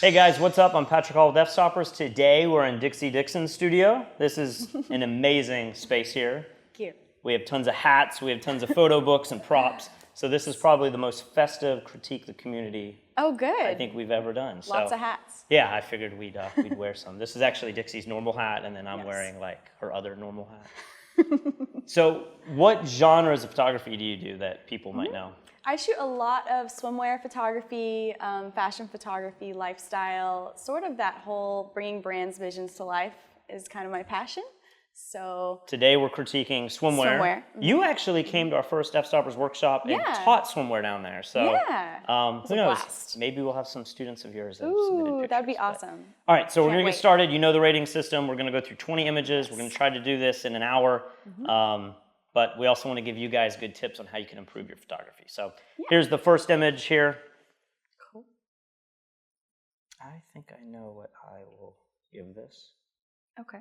Hey guys, what's up? I'm Patrick Hall with Fstoppers. Today we're in Dixie Dixon's studio. This is an amazing space here. Cute. We have tons of hats, we have tons of photo books and props. So this is probably the most festive critique the community I think we've ever done. Lots of hats. Yeah, I figured we'd wear some. This is actually Dixie's normal hat, and then I'm wearing like her other normal hat. So what genres of photography do you do that people might know? I shoot a lot of swimwear photography, fashion photography, lifestyle, sort of that whole bringing brands' visions to life is kind of my passion. So today we're critiquing swimwear. Swimwear. You actually came to our first Fstoppers workshop and taught swimwear down there. So who knows? Blast. Maybe we'll have some students of yours that have submitted pictures. That'd be awesome. All right, so we're going to get started. You know the rating system. We're going to go through 20 images. We're going to try to do this in an hour. But we also want to give you guys good tips on how you can improve your photography. So here's the first image here. Cool. I think I know what I will give this. Okay.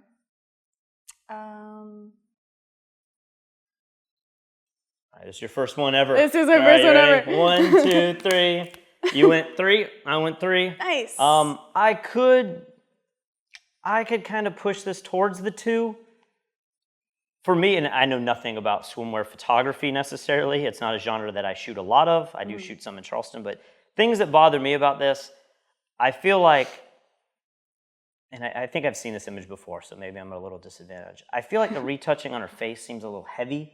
All right, this is your first one ever. This is our first one ever. 1, 2, 3. You went 3. I went 3. Nice. I could kind of push this towards the 2. For me, and I know nothing about swimwear photography necessarily. It's not a genre that I shoot a lot of. I do shoot some in Charleston, but things that bother me about this, I feel like, and I think I've seen this image before, so maybe I'm at a little disadvantage. I feel like the retouching on her face seems a little heavy,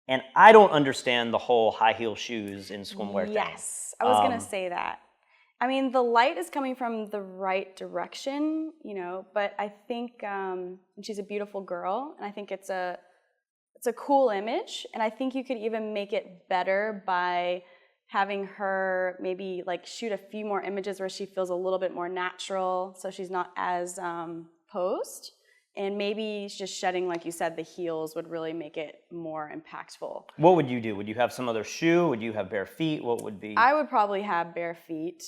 and I don't understand the whole high heel shoes in swimwear thing. Yes, I was going to say that. I mean, the light is coming from the right direction, you know, but I think she's a beautiful girl, and I think it's a cool image, and I think you could even make it better by having her maybe like shoot a few more images where she feels a little bit more natural, so she's not as posed, and maybe just shedding, like you said, the heels would really make it more impactful. What would you do? Would you have some other shoe? Would you have bare feet? What would be? I would probably have bare feet.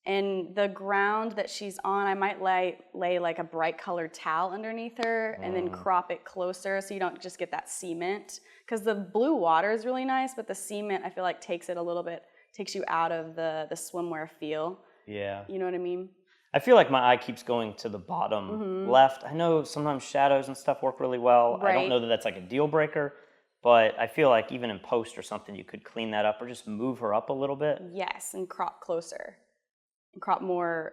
And the ground that she's on, I might lay like a bright colored towel underneath her and then crop it closer so you don't just get that cement. Because the blue water is really nice, but the cement I feel like takes it a little bit, takes you out of the swimwear feel. Yeah. You know what I mean? I feel like my eye keeps going to the bottom left. I know sometimes shadows and stuff work really well. Right. I don't know that that's like a deal breaker, but I feel like even in post or something, you could clean that up or just move her up a little bit. Yes, and crop closer. Crop more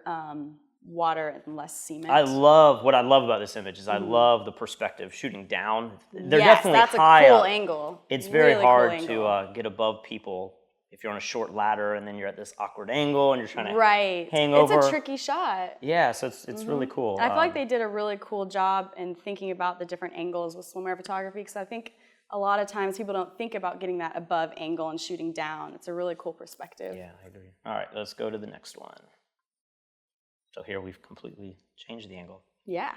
water and less cement. What I love about this image is I love the perspective shooting down. They're definitely that's high a cool up. angle. It's very really hard cool to get above people if you're on a short ladder and then you're at this awkward angle and you're trying to hang over. over. It's a tricky shot. Yeah, so it's really cool. And I feel like they did a really cool job in thinking about the different angles with swimwear photography, because I think a lot of times people don't think about getting that above angle and shooting down. It's a really cool perspective. Yeah, I agree. All right, let's go to the next one. So here we've completely changed the angle. Yeah.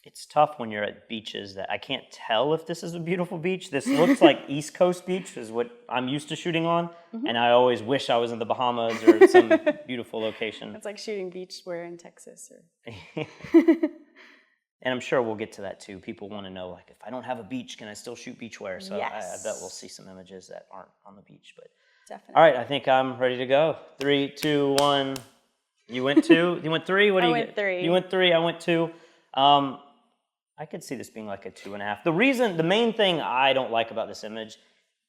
It's tough when you're at beaches that I can't tell if this is a beautiful beach. This looks like East Coast beach is what I'm used to shooting on. And I always wish I was in the Bahamas or some beautiful location. It's like shooting beachwear in Texas. And I'm sure we'll get to that too. People want to know, like, if I don't have a beach, can I still shoot beachwear? So I bet we'll see some images that aren't on the beach. But definitely. All right, I think I'm ready to go. 3, 2, 1. You went 2? You went 3? What do you get? I went 3. You went 3, I went 2. I could see this being like a 2.5. The main thing I don't like about this image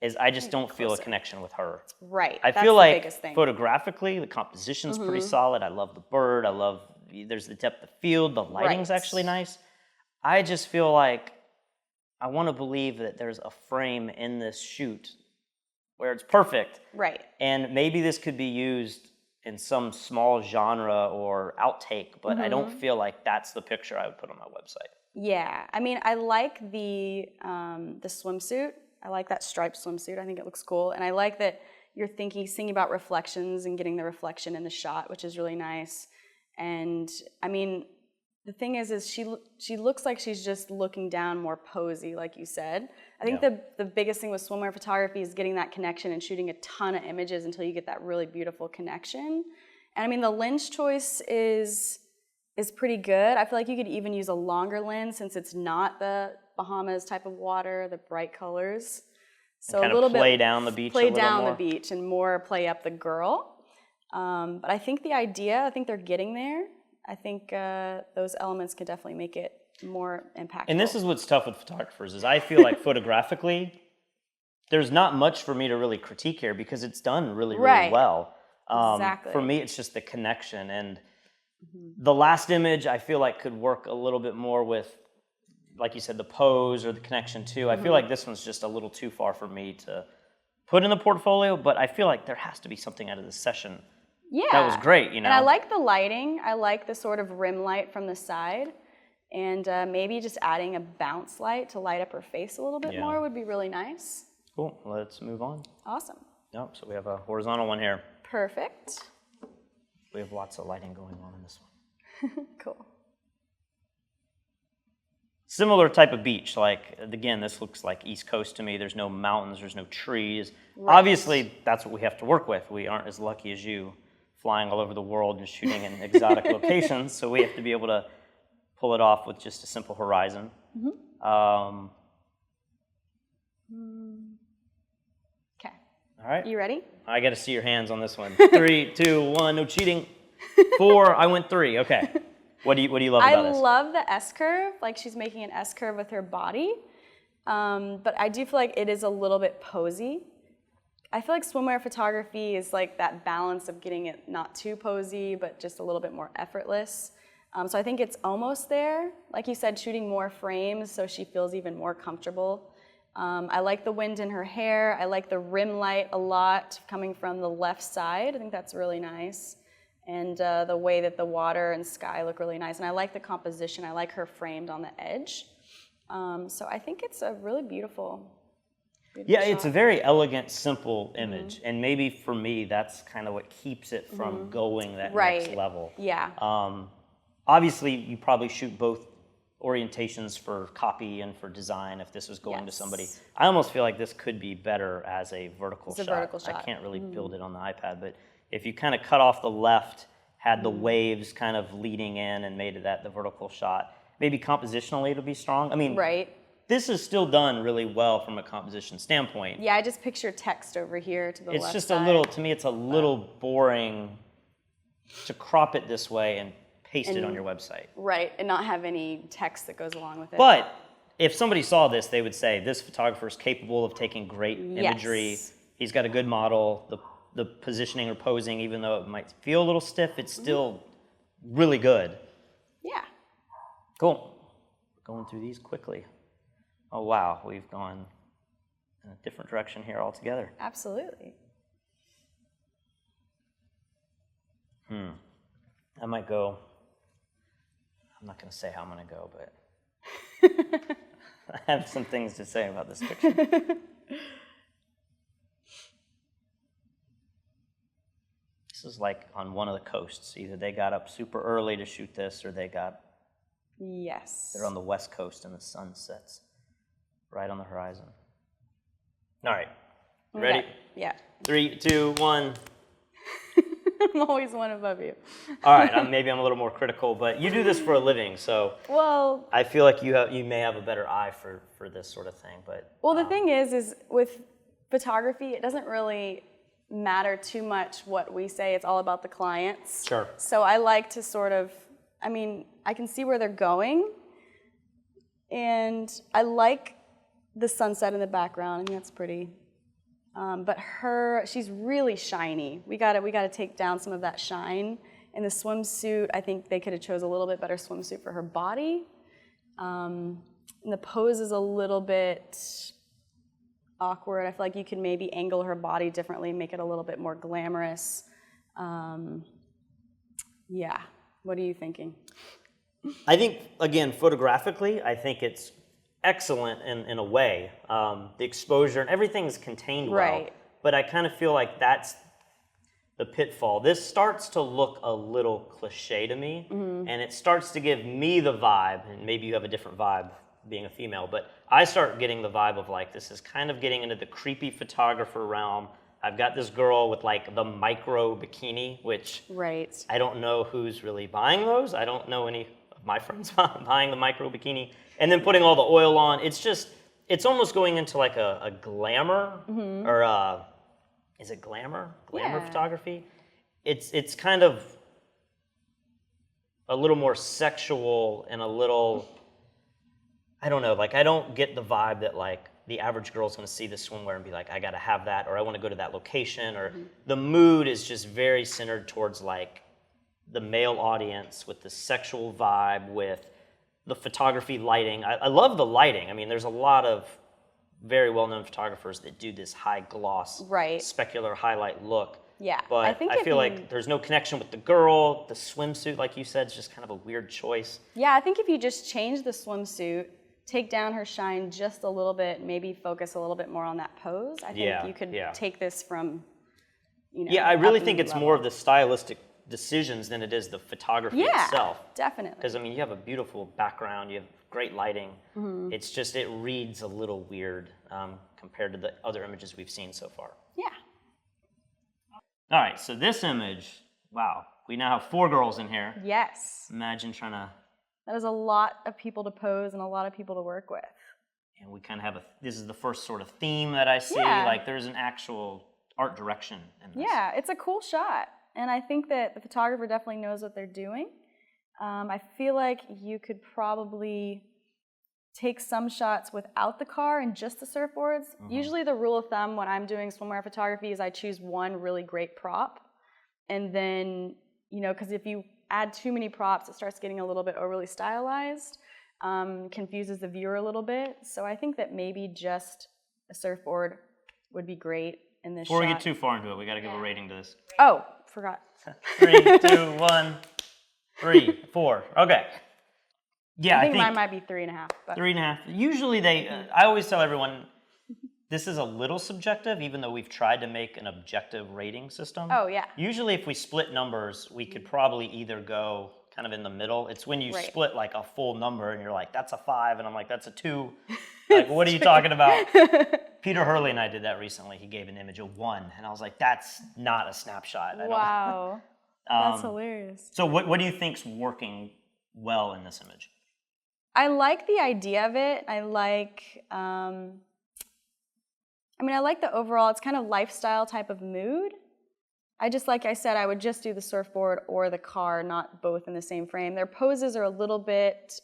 is I just don't feel a connection with her. Right. I That's feel the like biggest thing. photographically, the composition's pretty solid. I love the bird. There's the depth of field. The lighting's actually nice. I just feel like I want to believe that there's a frame in this shoot where it's perfect. Right. And maybe this could be used in some small genre or outtake, but I don't feel like that's the picture I would put on my website. Yeah, I mean, I like the swimsuit. I like that striped swimsuit. I think it looks cool, and I like that you're thinking about reflections and getting the reflection in the shot, which is really nice. And I mean, the thing is she looks like she's just looking down, more posy, like you said. I think the biggest thing with swimwear photography is getting that connection and shooting a ton of images until you get that really beautiful connection. And I mean, the lens choice is pretty good. I feel like you could even use a longer lens since it's not the Bahamas type of water, the bright colors. So kind a little of play bit down the beach play a little down more. the beach and more play up the girl. But I think the idea, I think they're getting there. I think those elements could definitely make it more impactful. And this is what's tough with photographers is I feel like photographically, there's not much for me to really critique here because it's done really, really Right. well. Exactly. For me, it's just the connection. And the last image, I feel like could work a little bit more with, like you said, the pose or the connection too. I feel like this one's just a little too far for me to put in the portfolio, but I feel like there has to be something out of this session. Yeah. That was great, you know. And I like the lighting. I like the sort of rim light from the side. And maybe just adding a bounce light to light up her face a little bit more would be really nice. Cool. Let's move on. Awesome. Yep. So we have a horizontal one here. Perfect. We have lots of lighting going on in this one. Cool. Similar type of beach. Like, again, this looks like East Coast to me. There's no mountains. There's no trees. Right. Obviously, that's what we have to work with. We aren't as lucky as you, flying all over the world and shooting in exotic locations. So we have to be able to pull it off with just a simple horizon. Okay. All right. You ready? I got to see your hands on this one. 3, 2, 1. No cheating. 4. I went 3. Okay. What do you love about this? I love the S curve. Like she's making an S curve with her body. But I do feel like it is a little bit posy. I feel like swimwear photography is like that balance of getting it not too posy, but just a little bit more effortless. So I think it's almost there. Like you said, shooting more frames so she feels even more comfortable. I like the wind in her hair. I like the rim light a lot coming from the left side. I think that's really nice. And the way that the water and sky look really nice. And I like the composition. I like her framed on the edge. So I think it's a really beautiful Yeah, shot. it's a very elegant, simple image. And maybe for me, that's kind of what keeps it from going that next level. Yeah. Obviously, you probably shoot both orientations for copy and for design if this was going to somebody. I almost feel like this could be better as a vertical shot. It's a vertical shot. I can't really build it on the iPad, but if you kind of cut off the left, had the waves kind of leading in and made that the vertical shot, maybe compositionally it'll be strong. I mean, this is still done really well from a composition standpoint. Yeah, I just picture text over here to the left side. It's just a little, to me, it's a little boring to crop it this way and paste it on your website. Right, and not have any text that goes along with it. But if somebody saw this, they would say, this photographer is capable of taking great imagery. He's got a good model. The positioning or posing, even though it might feel a little stiff, it's still really good. Yeah. Cool. Going through these quickly. Oh, wow. We've gone in a different direction here altogether. Absolutely. I might go, I'm not going to say how I'm going to go, but I have some things to say about this picture. This is like on one of the coasts. Either they got up super early to shoot this or they're on the west coast and the sun sets right on the horizon. All right. You ready? Yeah. 3, 2, 1. I'm always one above you. All right, maybe I'm a little more critical, but you do this for a living, so I feel like you may have a better eye for this sort of thing. But the thing is with photography, it doesn't really matter too much what we say. It's all about the clients. Sure. So I like to sort of, I can see where they're going, and I like the sunset in the background. I think that's pretty. But she's really shiny. We gotta take down some of that shine. In the swimsuit, I think they could have chose a little bit better swimsuit for her body. And the pose is a little bit awkward. I feel like you could maybe angle her body differently, make it a little bit more glamorous. Yeah, what are you thinking? I think, again, photographically, I think it's excellent in a way. The exposure and everything's contained well. But I kind of feel like that's the pitfall. This starts to look a little cliche to me, and it starts to give me the vibe, and maybe you have a different vibe being a female, but I start getting the vibe of like, this is kind of getting into the creepy photographer realm. I've got this girl with like the micro bikini, which I don't know who's really buying those. I don't know any of my friends buying the micro bikini. And then putting all the oil on. It's just, it's almost going into like a glamour, or is it glamour? Glamour photography? It's kind of a little more sexual and a little, I don't know, like I don't get the vibe that like the average girl's gonna see this swimwear and be like, I gotta have that, or I wanna go to that location, or the mood is just very centered towards like the male audience with the sexual vibe, with the photography lighting. I love the lighting. I mean, there's a lot of very well-known photographers that do this high gloss, specular highlight look. Yeah, But I feel like there's no connection with the girl. The swimsuit, like you said, is just kind of a weird choice. Yeah, I think if you just change the swimsuit, take down her shine just a little bit, maybe focus a little bit more on that pose, I think you could take this from, you know. Yeah, I really think it's more of the stylistic decisions than it is the photography itself. Definitely. Because, I mean, you have a beautiful background, you have great lighting. It's just, it reads a little weird compared to the other images we've seen so far. Yeah. All right, so this image, wow, we now have 4 girls in here. Yes. Imagine trying to... That is a lot of people to pose and a lot of people to work with. And we kind of have this is the first sort of theme that I see, like there's an actual art direction in this. Yeah, it's a cool shot. And I think that the photographer definitely knows what they're doing. I feel like you could probably take some shots without the car and just the surfboards. Usually the rule of thumb when I'm doing swimwear photography is I choose one really great prop. And then, you know, because if you add too many props, it starts getting a little bit overly stylized, confuses the viewer a little bit. So I think that maybe just a surfboard would be great in this Before shot. we get too far into it, we got to give a rating to this. Oh, forgot. 3, 2, 1, 3, 4. Okay. Yeah, I think mine might be 3.5. But 3.5. Usually I always tell everyone, this is a little subjective, even though we've tried to make an objective rating system. Oh, yeah. Usually if we split numbers, we could probably either go kind of in the middle. It's when you split like a full number and you're like, that's a 5, and I'm like, that's a 2. Like, what are you talking about? Peter Hurley and I did that recently. He gave an image of 1, and I was like, that's not a snapshot. Wow. That's hilarious. So what do you think's working well in this image? I like the idea of it. I like, I like the overall, it's kind of lifestyle type of mood. I just, like I said, I would just do the surfboard or the car, not both in the same frame. Their poses are a little bit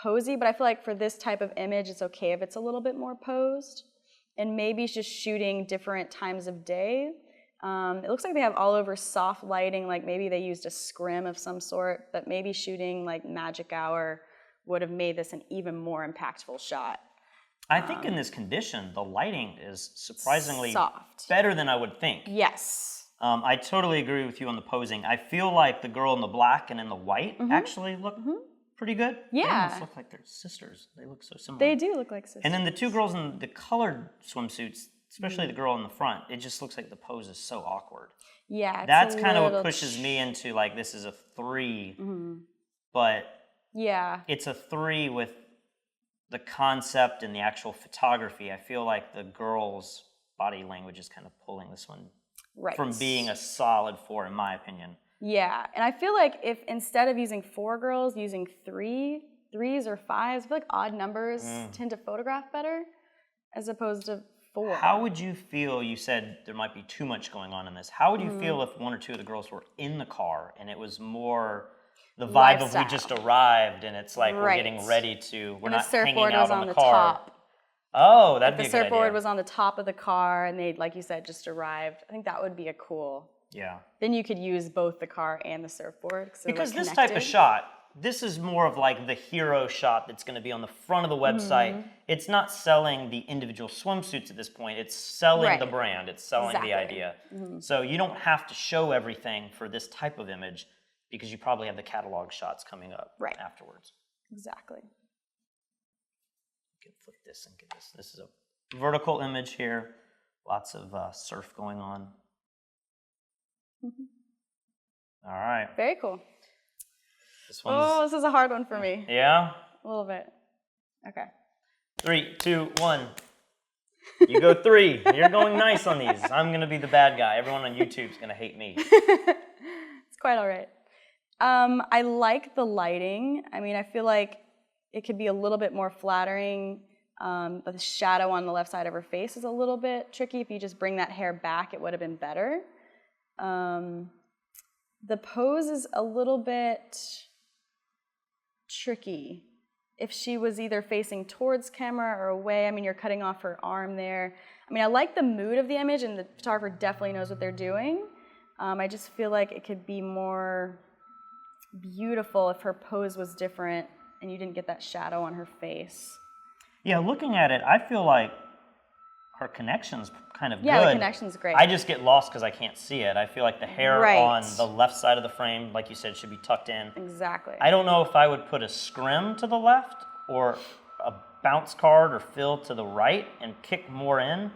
posy, but I feel like for this type of image, it's okay if it's a little bit more posed. And maybe it's just shooting different times of day. It looks like they have all over soft lighting, like maybe they used a scrim of some sort, but maybe shooting like magic hour would have made this an even more impactful shot. I think in this condition, the lighting is surprisingly soft, better than I would think. Yes. I totally agree with you on the posing. I feel like the girl in the black and in the white actually look pretty good. Yeah. They almost look like they're sisters. They look so similar. They do look like sisters. And then the 2 girls in the colored swimsuits, especially the girl in the front, it just looks like the pose is so awkward. Yeah, that's kind of what pushes me into like, this is a 3, but it's a 3 with the concept and the actual photography. I feel like the girl's body language is kind of pulling this one from being a solid 4, in my opinion. Yeah, and I feel like if instead of using 4 girls, using 3s or 5s, I feel like odd numbers tend to photograph better as opposed to 4. How would you feel, you said there might be too much going on in this, how would you feel if 1 or 2 of the girls were in the car and it was more the vibe of we just arrived and it's like we're getting ready to, we're not hanging out on the car. Top. Oh, that'd be a good idea. The surfboard was on the top of the car and they, like you said, just arrived. I think that would be a cool. Yeah. Then you could use both the car and the surfboard. Because this type of shot, this is more of like the hero shot that's going to be on the front of the website. It's not selling the individual swimsuits at this point. It's selling the brand. It's selling the idea. So you don't have to show everything for this type of image because you probably have the catalog shots coming up afterwards. Exactly. You can flip this and get this. This is a vertical image here. Lots of surf going on. All right. Very cool. This one's... this is a hard one for me. Yeah? A little bit. Okay. 3, 2, 1. You go 3. You're going nice on these. I'm going to be the bad guy. Everyone on YouTube's going to hate me. It's quite all right. I like the lighting. I mean, I feel like it could be a little bit more flattering But the shadow on the left side of her face is a little bit tricky. If you just bring that hair back, it would have been better. The pose is a little bit tricky. If she was either facing towards camera or away, I mean, you're cutting off her arm there. I mean, I like the mood of the image, and the photographer definitely knows what they're doing. I just feel like it could be more beautiful if her pose was different and you didn't get that shadow on her face. Yeah, looking at it, I feel like her connection's kind of good. Yeah, the connection's great. I just get lost because I can't see it. I feel like the hair Right. on the left side of the frame, like you said, should be tucked in. Exactly. I don't know if I would put a scrim to the left or a bounce card or fill to the right and kick more in.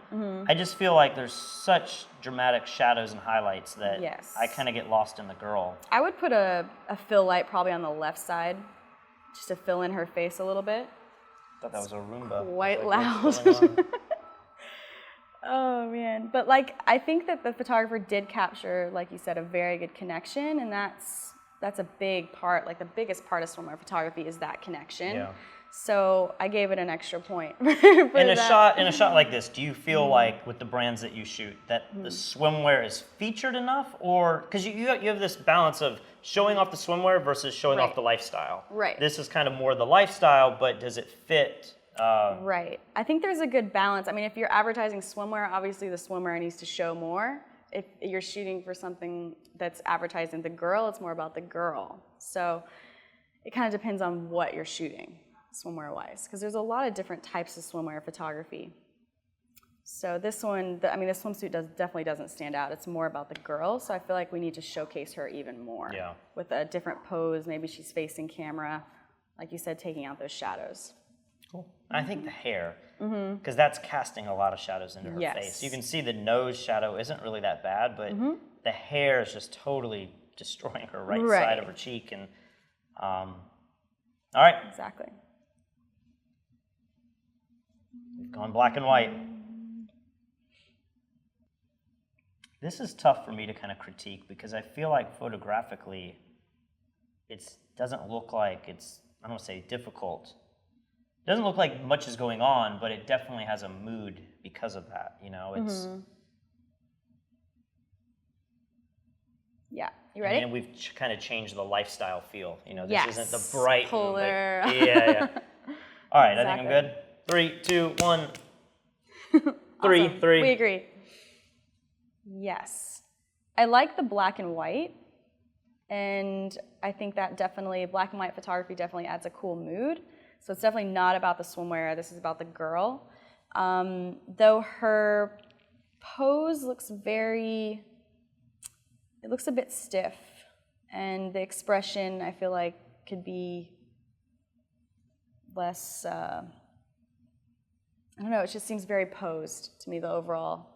I just feel like there's such dramatic shadows and highlights that Yes. I kind of get lost in the girl. I would put a fill light probably on the left side, just to fill in her face a little bit. I thought that was a Roomba. Quite What's going on? Oh man, but like I think that the photographer did capture, like you said, a very good connection, and that's a big part. Like the biggest part of swimwear photography is that connection. Yeah. So I gave it an extra point. In a shot like this, do you feel like with the brands that you shoot that the swimwear is featured enough, or because you have this balance of showing off the swimwear versus showing off Right. the lifestyle? Right. This is kind of more the lifestyle, but does it fit? Right. I think there's a good balance. I mean, if you're advertising swimwear, obviously the swimwear needs to show more. If you're shooting for something that's advertising the girl, it's more about the girl. So it kind of depends on what you're shooting, swimwear-wise, because there's a lot of different types of swimwear photography. So this one, the swimsuit definitely doesn't stand out. It's more about the girl, so I feel like we need to showcase her even more. Yeah. With a different pose, maybe she's facing camera, like you said, taking out those shadows. Cool. I think the hair, because that's casting a lot of shadows into her Yes. face. You can see the nose shadow isn't really that bad, but the hair is just totally destroying her right side of her cheek. And all right, Exactly. we've gone black and white. This is tough for me to kind of critique because I feel like photographically, it doesn't look like it's, I don't want to say difficult. It doesn't look like much is going on, but it definitely has a mood because of that. You know, it's. Yeah. You ready? And we've kind of changed the lifestyle feel. You know, this Yes. isn't the bright. Polar. Yeah. All right, I think I'm Exactly. good. 3, 2, 1. 3, Awesome. 3. We agree. Yes. I like the black and white, and I think that definitely, black and white photography definitely adds a cool mood. So it's definitely not about the swimwear. This is about the girl. Though her pose looks it looks a bit stiff, and the expression I feel like could be less, I don't know, it just seems very posed to me, the overall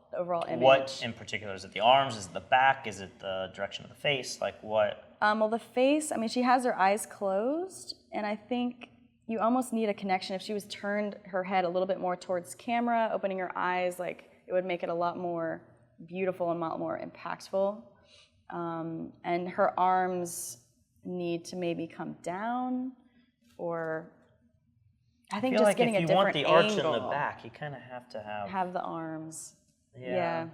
image. What in particular? Is it the arms? Is it the back? Is it the direction of the face? Like what? Well, the face, I mean, she has her eyes closed, and I think you almost need a connection. If she was turned her head a little bit more towards camera, opening her eyes, like it would make it a lot more beautiful and a lot more impactful. And her arms need to maybe come down, or I think I feel just like getting a if you want different the arch angle. in the back, you kind of have to Have the arms. Yeah,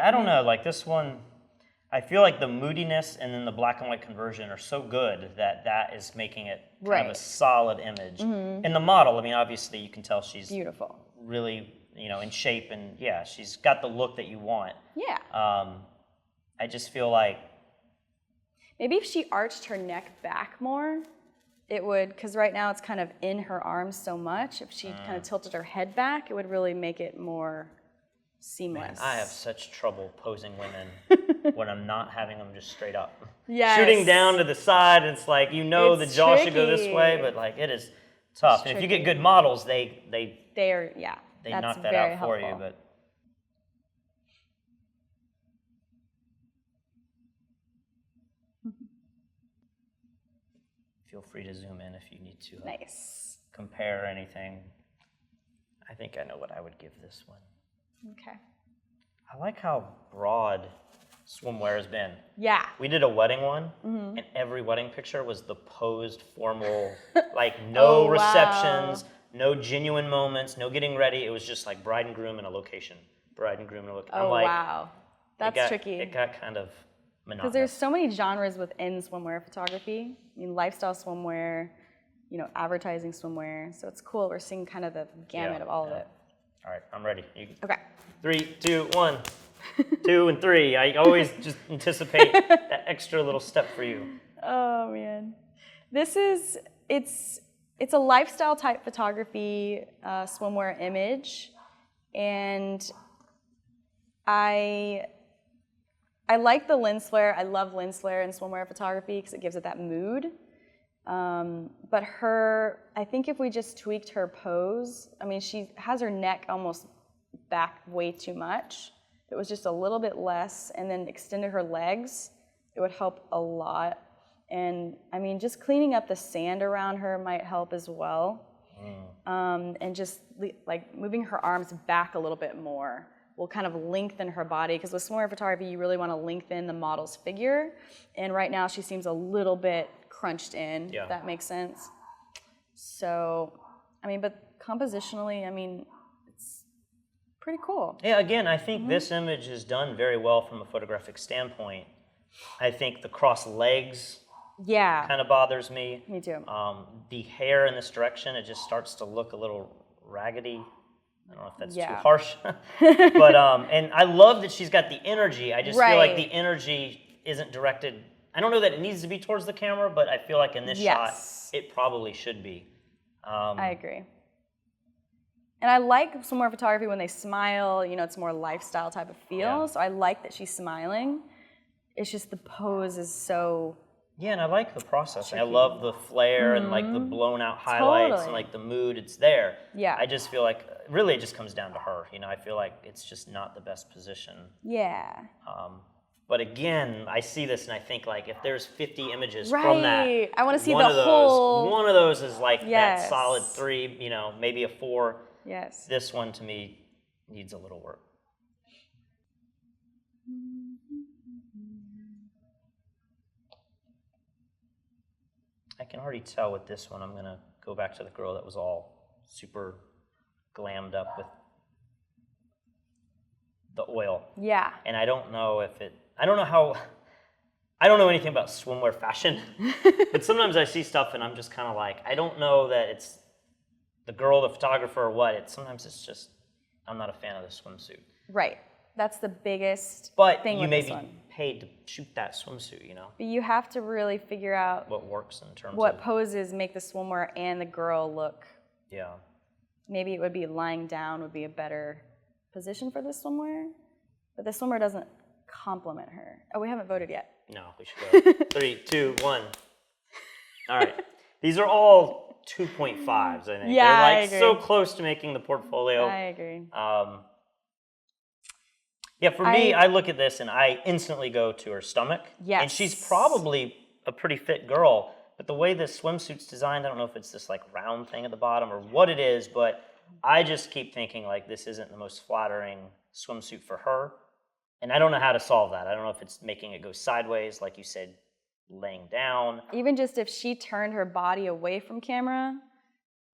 I don't know. Like this one, I feel like the moodiness and then the black and white conversion are so good that is making it kind of a solid image. And the model, I mean, obviously you can tell she's Beautiful. really, in shape, and yeah, she's got the look that you want. Yeah. I just feel like Maybe if she arched her neck back more, it would, because right now it's kind of in her arms so much. If she kind of tilted her head back, it would really make it more seamless. I have such trouble posing women when I'm not having them just straight up. Yes. Shooting down to the side, it's like, the It's jaw should go this tricky. way, but like it is tough. And if you get good models, they They are, yeah. That's knock that very out for helpful. you. But feel free to zoom in if you need to Nice. compare anything. I think I know what I would give this one. Okay. I like how broad swimwear has been. Yeah. We did a wedding one, and every wedding picture was the posed, formal, like no receptions, no genuine moments, no getting ready. It was just like bride and groom in a location. Bride and groom in a location. Oh, wow. That's tricky. It got kind of monotonous. Because there's so many genres within swimwear photography. I mean, lifestyle swimwear, advertising swimwear. So it's cool. We're seeing kind of the gamut of all of it. All right, I'm ready. Okay. 3, 2, 1. 2 and 3. I always just anticipate that extra little step for you. Oh man, it's a lifestyle type photography swimwear image, and I like the lens flare. I love lens flare in swimwear photography because it gives it that mood. But I think if we just tweaked her pose, I mean, she has her neck almost back way too much. If it was just a little bit less and then extended her legs, it would help a lot. And I mean, just cleaning up the sand around her might help as well. And just like moving her arms back a little bit more will kind of lengthen her body, because with swimwear photography, you really want to lengthen the model's figure. And right now she seems a little bit crunched in, if that makes sense. So, I mean, but compositionally, I mean, it's pretty cool. Yeah, again, I think this image is done very well from a photographic standpoint. I think the crossed legs kind of bothers me. Me too. The hair in this direction, it just starts to look a little raggedy. I don't know if that's too harsh. But, and I love that she's got the energy. I just feel like the energy isn't directed. I don't know that it needs to be towards the camera, but I feel like in this shot, it probably should be. I agree. And I like swimwear photography when they smile, it's more lifestyle type of feel. Yeah. So I like that she's smiling. It's just the pose is so... Yeah, and I like the process. I love the flare and like the blown out highlights and like the mood. It's there. Yeah. I just feel like really it just comes down to her. I feel like it's just not the best position. Yeah. But again, I see this and I think like if there's 50 images from that, I want to see one of those is like that solid 3, maybe a 4. Yes. This one to me needs a little work. I can already tell with this one, I'm going to go back to the girl that was all super glammed up with the oil. Yeah. And I don't know I don't know anything about swimwear fashion, but sometimes I see stuff and I'm just kind of like, I don't know that it's the girl, the photographer, or what. Sometimes it's just, I'm not a fan of the swimsuit. Right. That's the biggest thing with this one. But you may be paid to shoot that swimsuit, But you have to really figure out what works in terms what of poses make the swimwear and the girl look. Yeah. Maybe it would be lying down would be a better position for the swimwear, but the swimwear doesn't complement her. Oh, we haven't voted yet. No, we should go. 3, 2, 1. All right. These are all 2.5s, I think. Yeah, they're like so close to making the portfolio. I agree. Yeah, for me, I look at this and I instantly go to her stomach. Yes. And she's probably a pretty fit girl, but the way this swimsuit's designed, I don't know if it's this like round thing at the bottom or what it is, but I just keep thinking like this isn't the most flattering swimsuit for her. And I don't know how to solve that. I don't know if it's making it go sideways, like you said, laying down. Even just if she turned her body away from camera,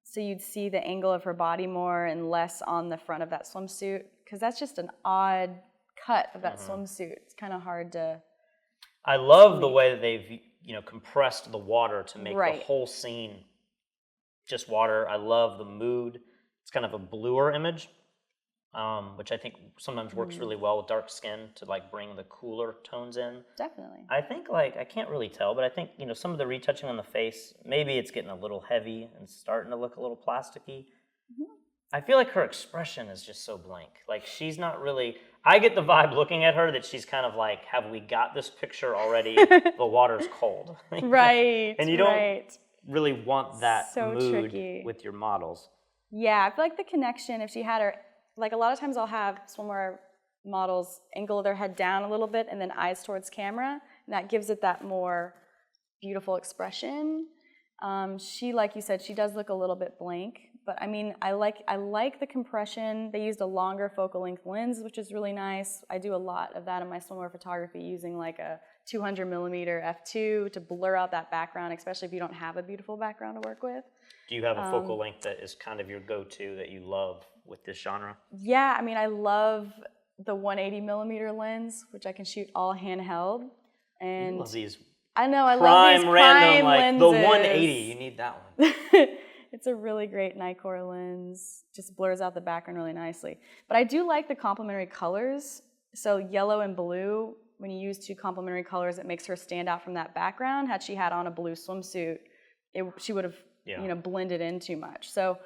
so you'd see the angle of her body more and less on the front of that swimsuit, because that's just an odd cut of that swimsuit. It's kind of hard to... I love the way that they've, compressed the water to make the whole scene just water. I love the mood. It's kind of a bluer image, which I think sometimes works really well with dark skin to like bring the cooler tones in. Definitely. I think I can't really tell, but I think, some of the retouching on the face, maybe it's getting a little heavy and starting to look a little plasticky. I feel like her expression is just so blank. Like she's not really, I get the vibe looking at her that she's kind of like, have we got this picture already? The water's cold. Right. And you don't really want that mood tricky with your models. Yeah, I feel like the connection, if she had her, like a lot of times I'll have swimwear models angle their head down a little bit and then eyes towards camera, and that gives it that more beautiful expression. She, like you said, she does look a little bit blank, but I mean, I like the compression. They used a longer focal length lens, which is really nice. I do a lot of that in my swimwear photography, using like a 200 millimeter f2 to blur out that background, especially if you don't have a beautiful background to work with. Do you have a focal length that is kind of your go-to that you love with this genre? Yeah, I mean, I love the 180 millimeter lens, which I can shoot all handheld. And You love these I know, I love prime these random, prime like lenses. the 180, you need that one. It's a really great Nikkor lens. Just blurs out the background really nicely. But I do like the complementary colors. So yellow and blue, when you use two complementary colors, it makes her stand out from that background. Had she had on a blue swimsuit, she would have blended in too much. So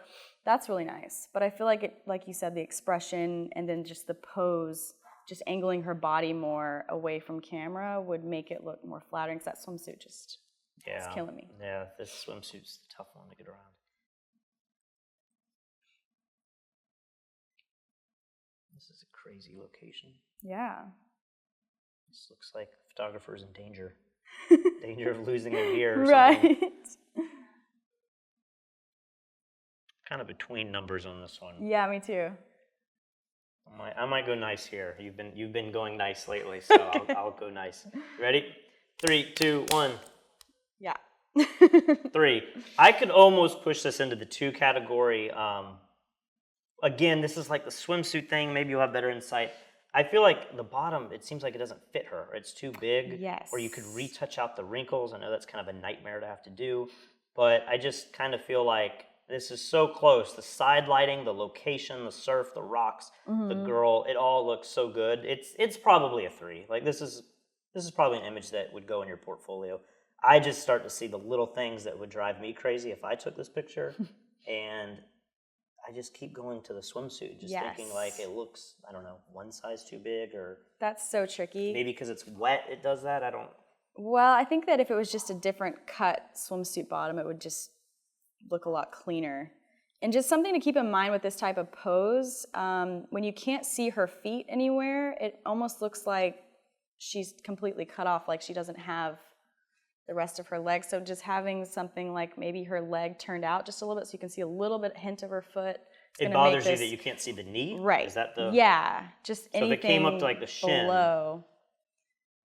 that's really nice. But I feel like it, like you said, the expression and then just the pose, just angling her body more away from camera would make it look more flattering, because that swimsuit just is killing me. Yeah, this swimsuit's a tough one to get around. This is a crazy location. Yeah. This looks like photographers in danger. Danger of losing their gear or something. Right. Kind of between numbers on this one. Yeah, me too. I might go nice here. You've been going nice lately, so I'll go nice. Ready? 3, 2, 1. Yeah. 3. I could almost push this into the 2 category. Again, this is like the swimsuit thing. Maybe you'll have better insight. I feel like the bottom, it seems like it doesn't fit her. It's too big. Yes. Or you could retouch out the wrinkles. I know that's kind of a nightmare to have to do. But I just kind of feel like this is so close. The side lighting, the location, the surf, the rocks, the girl, it all looks so good. It's probably a 3. Like this is probably an image that would go in your portfolio. I just start to see the little things that would drive me crazy if I took this picture. And I just keep going to the swimsuit, just thinking like it looks, I don't know, one size too big, or That's so tricky. maybe because it's wet it does that. I don't. Well, I think that if it was just a different cut swimsuit bottom, it would just look a lot cleaner. And just something to keep in mind with this type of pose, when you can't see her feet anywhere, it almost looks like she's completely cut off, like she doesn't have the rest of her leg. So just having something like maybe her leg turned out just a little bit so you can see a little bit hint of her foot. It bothers you that you can't see the knee? Right. Is that the... Yeah. Just anything so if it came up to like the shin. Below.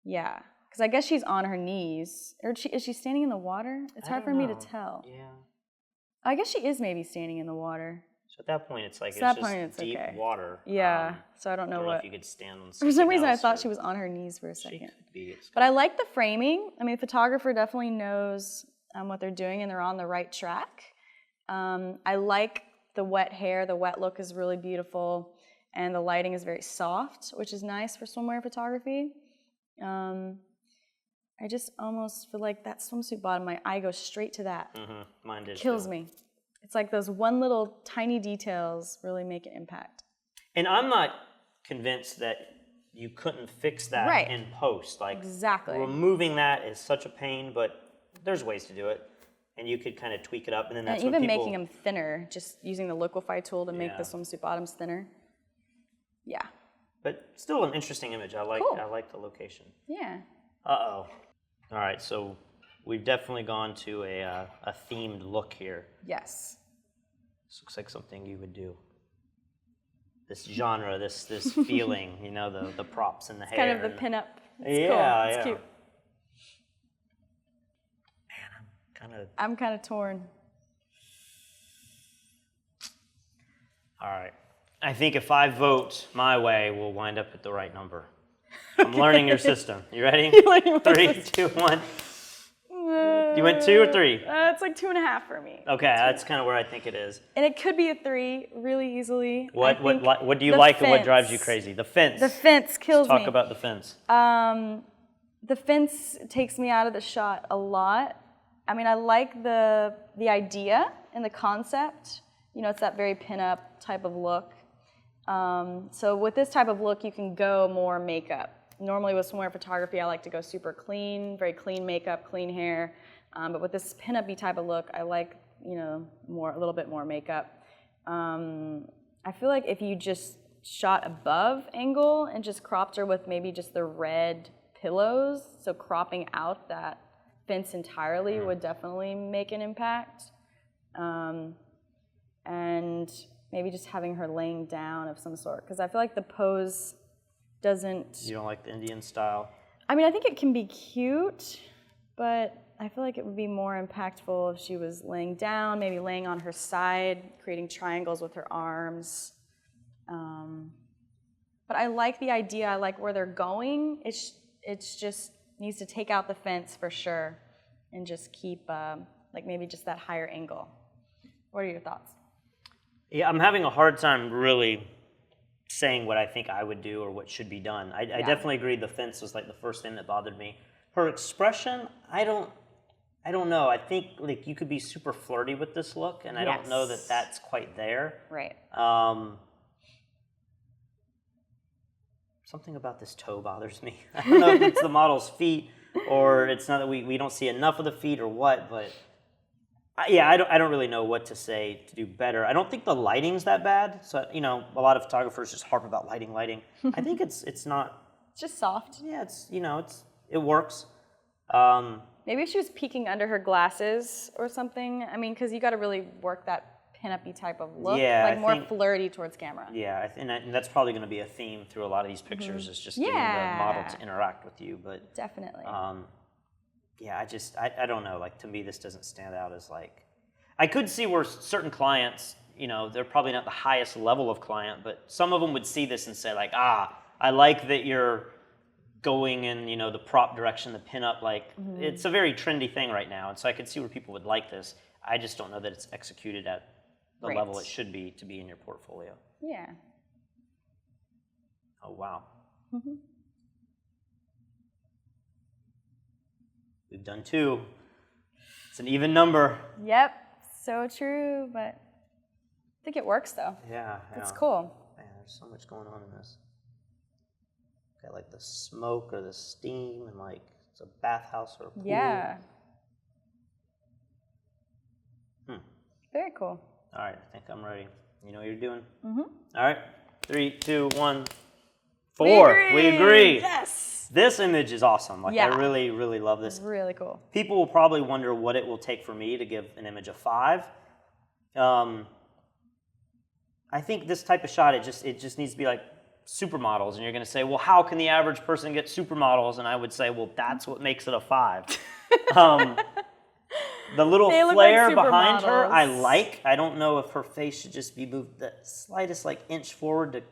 Yeah. Because I guess she's on her knees. Or is she standing in the water? It's hard for me to tell. Yeah. I guess she is maybe standing in the water. So at that point, it's like it's deep okay. water. So I don't know I don't know what. if you could stand on For some reason, I else, thought or she was on her knees for a second. She could be. But I like the framing. I mean, the photographer definitely knows what they're doing, and they're on the right track. I like the wet hair. The wet look is really beautiful, and the lighting is very soft, which is nice for swimwear photography. I just almost feel like that swimsuit bottom, my eye goes straight to that. Mine did. Kills me. It's like those one little tiny details really make an impact. And I'm not convinced that you couldn't fix that in post. Like exactly. Removing that is such a pain, but there's ways to do it. And you could kind of tweak it up, and then that's and when even people... making them thinner, just using the liquify tool to make the swimsuit bottoms thinner. Yeah. But still an interesting image. I like the location. Yeah. Uh-oh. All right, so we've definitely gone to a themed look here. Yes. This looks like something you would do. This genre, this feeling, you know, the props and the hair. Kind of the pinup. It's cool. It's cute. Man, I'm kind of torn. All right. I think if I vote my way, we'll wind up at the right number. I'm learning your system. You ready? 3, 2, 1. You went 2 or 3? It's like 2.5 for me. Okay, that's kind of where I think it is. And it could be a 3 really easily. What do you like and what drives you crazy? The fence. The fence kills me. Let's talk about the fence. The fence takes me out of the shot a lot. I mean, I like the idea and the concept. You know, it's that very pinup type of look. So with this type of look, you can go more makeup. Normally with swimwear photography, I like to go super clean, very clean makeup, clean hair. But with this pinup-y type of look, I like, you know, a little bit more makeup. I feel like if you just shot above angle and just cropped her with maybe just the red pillows, so cropping out that fence entirely would definitely make an impact. And maybe just having her laying down of some sort, because I feel like the pose doesn't... You don't like the Indian style? I mean, I think it can be cute, but I feel like it would be more impactful if she was laying down, maybe laying on her side, creating triangles with her arms. But I like the idea. I like where they're going. It's just needs to take out the fence for sure and just keep like maybe just that higher angle. What are your thoughts? Yeah, I'm having a hard time really saying what I think I would do or what should be done. I definitely agree the fence was like the first thing that bothered me. Her expression, I don't know. I think like you could be super flirty with this look, and I don't know that that's quite there. Right. Something about this toe bothers me. I don't know if it's the model's feet or it's not that we don't see enough of the feet or what, but I don't really know what to say to do better. I don't think the lighting's that bad. So, you know, a lot of photographers just harp about lighting. I think it's not. It's just soft. Yeah, it works. Maybe if she was peeking under her glasses or something. I mean, because you got to really work that pin-up-y type of look, like more flirty towards camera. Yeah, and that's probably going to be a theme through a lot of these pictures, is just getting the model to interact with you. But definitely. Yeah, I don't know. Like, to me, this doesn't stand out as like. I could see where certain clients, you know, they're probably not the highest level of client, but some of them would see this and say like, I like that you're going in, you know, the prop direction, the pin-up. Like, it's a very trendy thing right now, and so I could see where people would like this. I just don't know that it's executed at the level it should be to be in your portfolio. Yeah. Oh, wow. We've done 2. It's an even number. Yep, so true, but I think it works though. Yeah. It's cool. Man, there's so much going on in this. Got like the smoke or the steam and like it's a bathhouse or a pool. Yeah. Very cool. All right, I think I'm ready. You know what you're doing? All right, 3, 2, 1, 4. We agree. Yes. This image is awesome. Like, I really, really love this. Really cool. People will probably wonder what it will take for me to give an image a 5. I think this type of shot, it just needs to be like supermodels, and you're going to say, well, how can the average person get supermodels? And I would say, well, that's what makes it a 5. The little flare like behind her, I like. I don't know if her face should just be moved the slightest like inch forward to.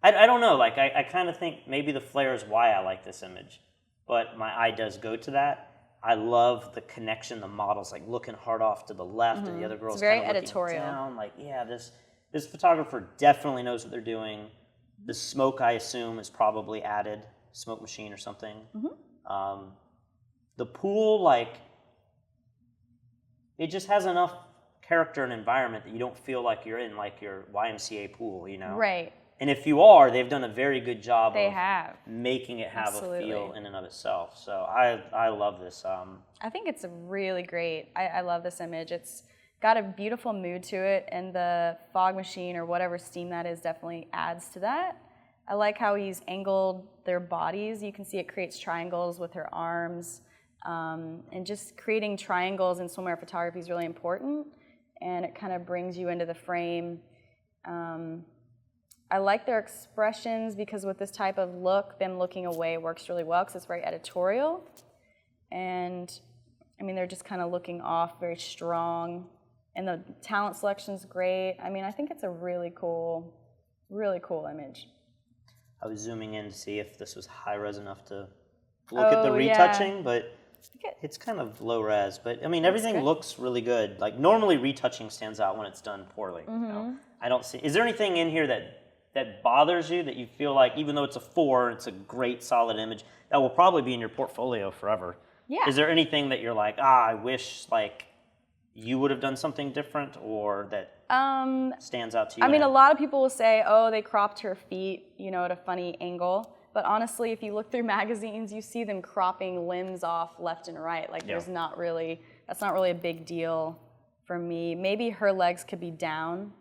I don't know. Like I kind of think maybe the flare is why I like this image, but my eye does go to that. I love the connection. The model's like looking hard off to the left, and the other girl's very kind of editorial. looking down. Like, yeah, this photographer definitely knows what they're doing. The smoke, I assume, is probably added, smoke machine or something. The pool, like. It just has enough character and environment that you don't feel like you're in like your YMCA pool, you know? Right. And if you are, they've done a very good job of making it have a feel in and of itself. So I love this. I think it's really great. I love this image. It's got a beautiful mood to it, and the fog machine or whatever steam that is definitely adds to that. I like how he's angled their bodies. You can see it creates triangles with her arms. And just creating triangles in swimwear photography is really important, and it kind of brings you into the frame. I like their expressions because with this type of look, them looking away works really well because it's very editorial. And I mean, they're just kind of looking off, very strong, and the talent selection's great. I mean, I think it's a really cool image. I was zooming in to see if this was high res enough to look at the retouching, but it's kind of low res, but I mean, everything looks really good. Like normally retouching stands out when it's done poorly. You know? I don't see, is there anything in here that bothers you that you feel like, even though it's a 4, it's a great solid image, that will probably be in your portfolio forever? Yeah. Is there anything that you're like, I wish like you would have done something different, or that stands out to you? I mean, a lot of people will say, oh, they cropped her feet, you know, at a funny angle. But honestly, if you look through magazines, you see them cropping limbs off left and right. Like that's not really a big deal for me. Maybe her legs could be down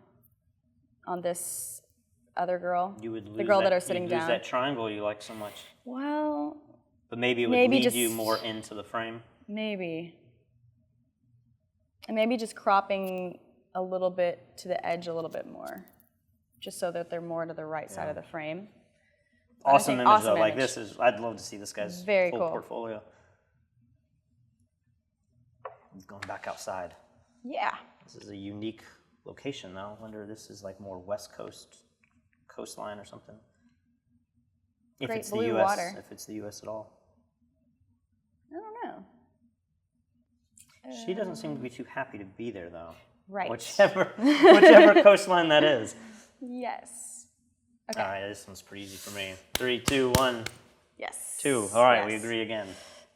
on this other girl. You would lose the girl that are sitting down. That triangle you like so much. Well, but maybe it would lead you more into the frame. Maybe. And maybe just cropping a little bit to the edge a little bit more, just so that they're more to the right side of the frame. Awesome image though. Like this is, I'd love to see this guy's Very full cool portfolio. He's going back outside. Yeah. This is a unique location though. I wonder if this is like more West Coast coastline or something. If Great it's the blue US, water. if it's the US at all. I don't know. She doesn't seem to be too happy to be there though. Right. Whichever coastline that is. Yes. Okay. All right, this one's pretty easy for me. 3, 2, 1. Yes. 2. All right, Yes. we agree again.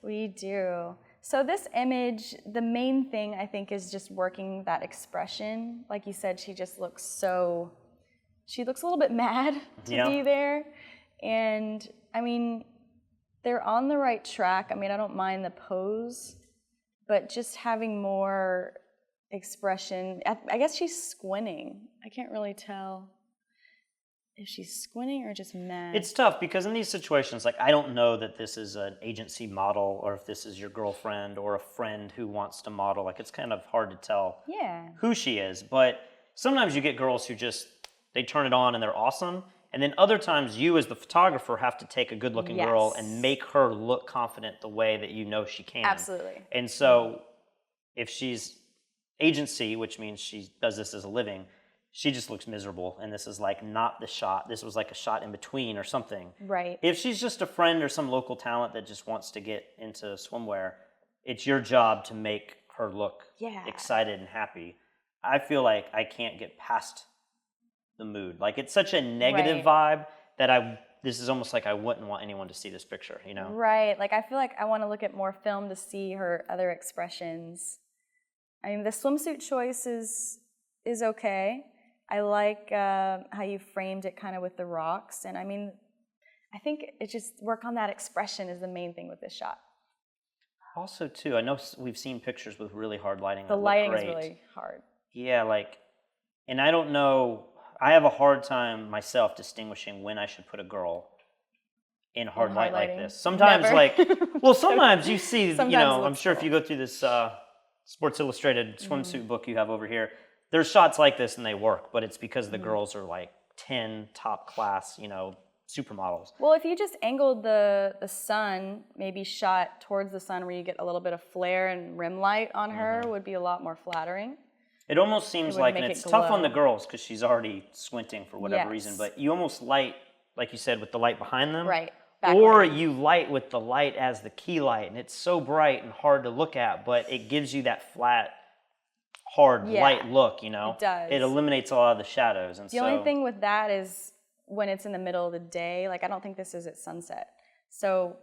We do. So this image, the main thing I think is just working that expression. Like you said, she just looks she looks a little bit mad to be there. And I mean, they're on the right track. I mean, I don't mind the pose, but just having more expression. I guess she's squinting. I can't really tell if she's squinting or just mad. It's tough because in these situations, like I don't know that this is an agency model or if this is your girlfriend or a friend who wants to model. Like it's kind of hard to tell who she is. But sometimes you get girls who they turn it on and they're awesome. And then other times you as the photographer have to take a good looking girl and make her look confident the way that you know she can. Absolutely. And so if she's agency, which means she does this as a living, she just looks miserable, and this is like not the shot. This was like a shot in between or something. Right. If she's just a friend or some local talent that just wants to get into swimwear, it's your job to make her look excited and happy. I feel like I can't get past the mood. Like it's such a negative vibe that this is almost like I wouldn't want anyone to see this picture, you know? Right. Like I feel like I want to look at more film to see her other expressions. I mean, the swimsuit choice is okay. I like how you framed it kind of with the rocks. And I mean, I think it just work on that expression is the main thing with this shot. Also, too, I know we've seen pictures with really hard lighting. The lighting is really hard. Yeah, like, and I don't know, I have a hard time myself distinguishing when I should put a girl in hard light like this. Sometimes, sometimes you see, I'm sure if you go through this Sports Illustrated swimsuit book you have over here, there's shots like this and they work, but it's because the girls are like 10 top class, supermodels. Well, if you just angled the sun, maybe shot towards the sun where you get a little bit of flare and rim light on her would be a lot more flattering. It almost seems like, and it's tough on the girls because she's already squinting for whatever reason, but you almost light, like you said, with the light behind them. Right. Or you light with the light as the key light, and it's so bright and hard to look at, but it gives you that flat, hard light look, It does. It eliminates a lot of the shadows. And the only thing with that is when it's in the middle of the day, like I don't think this is at sunset. So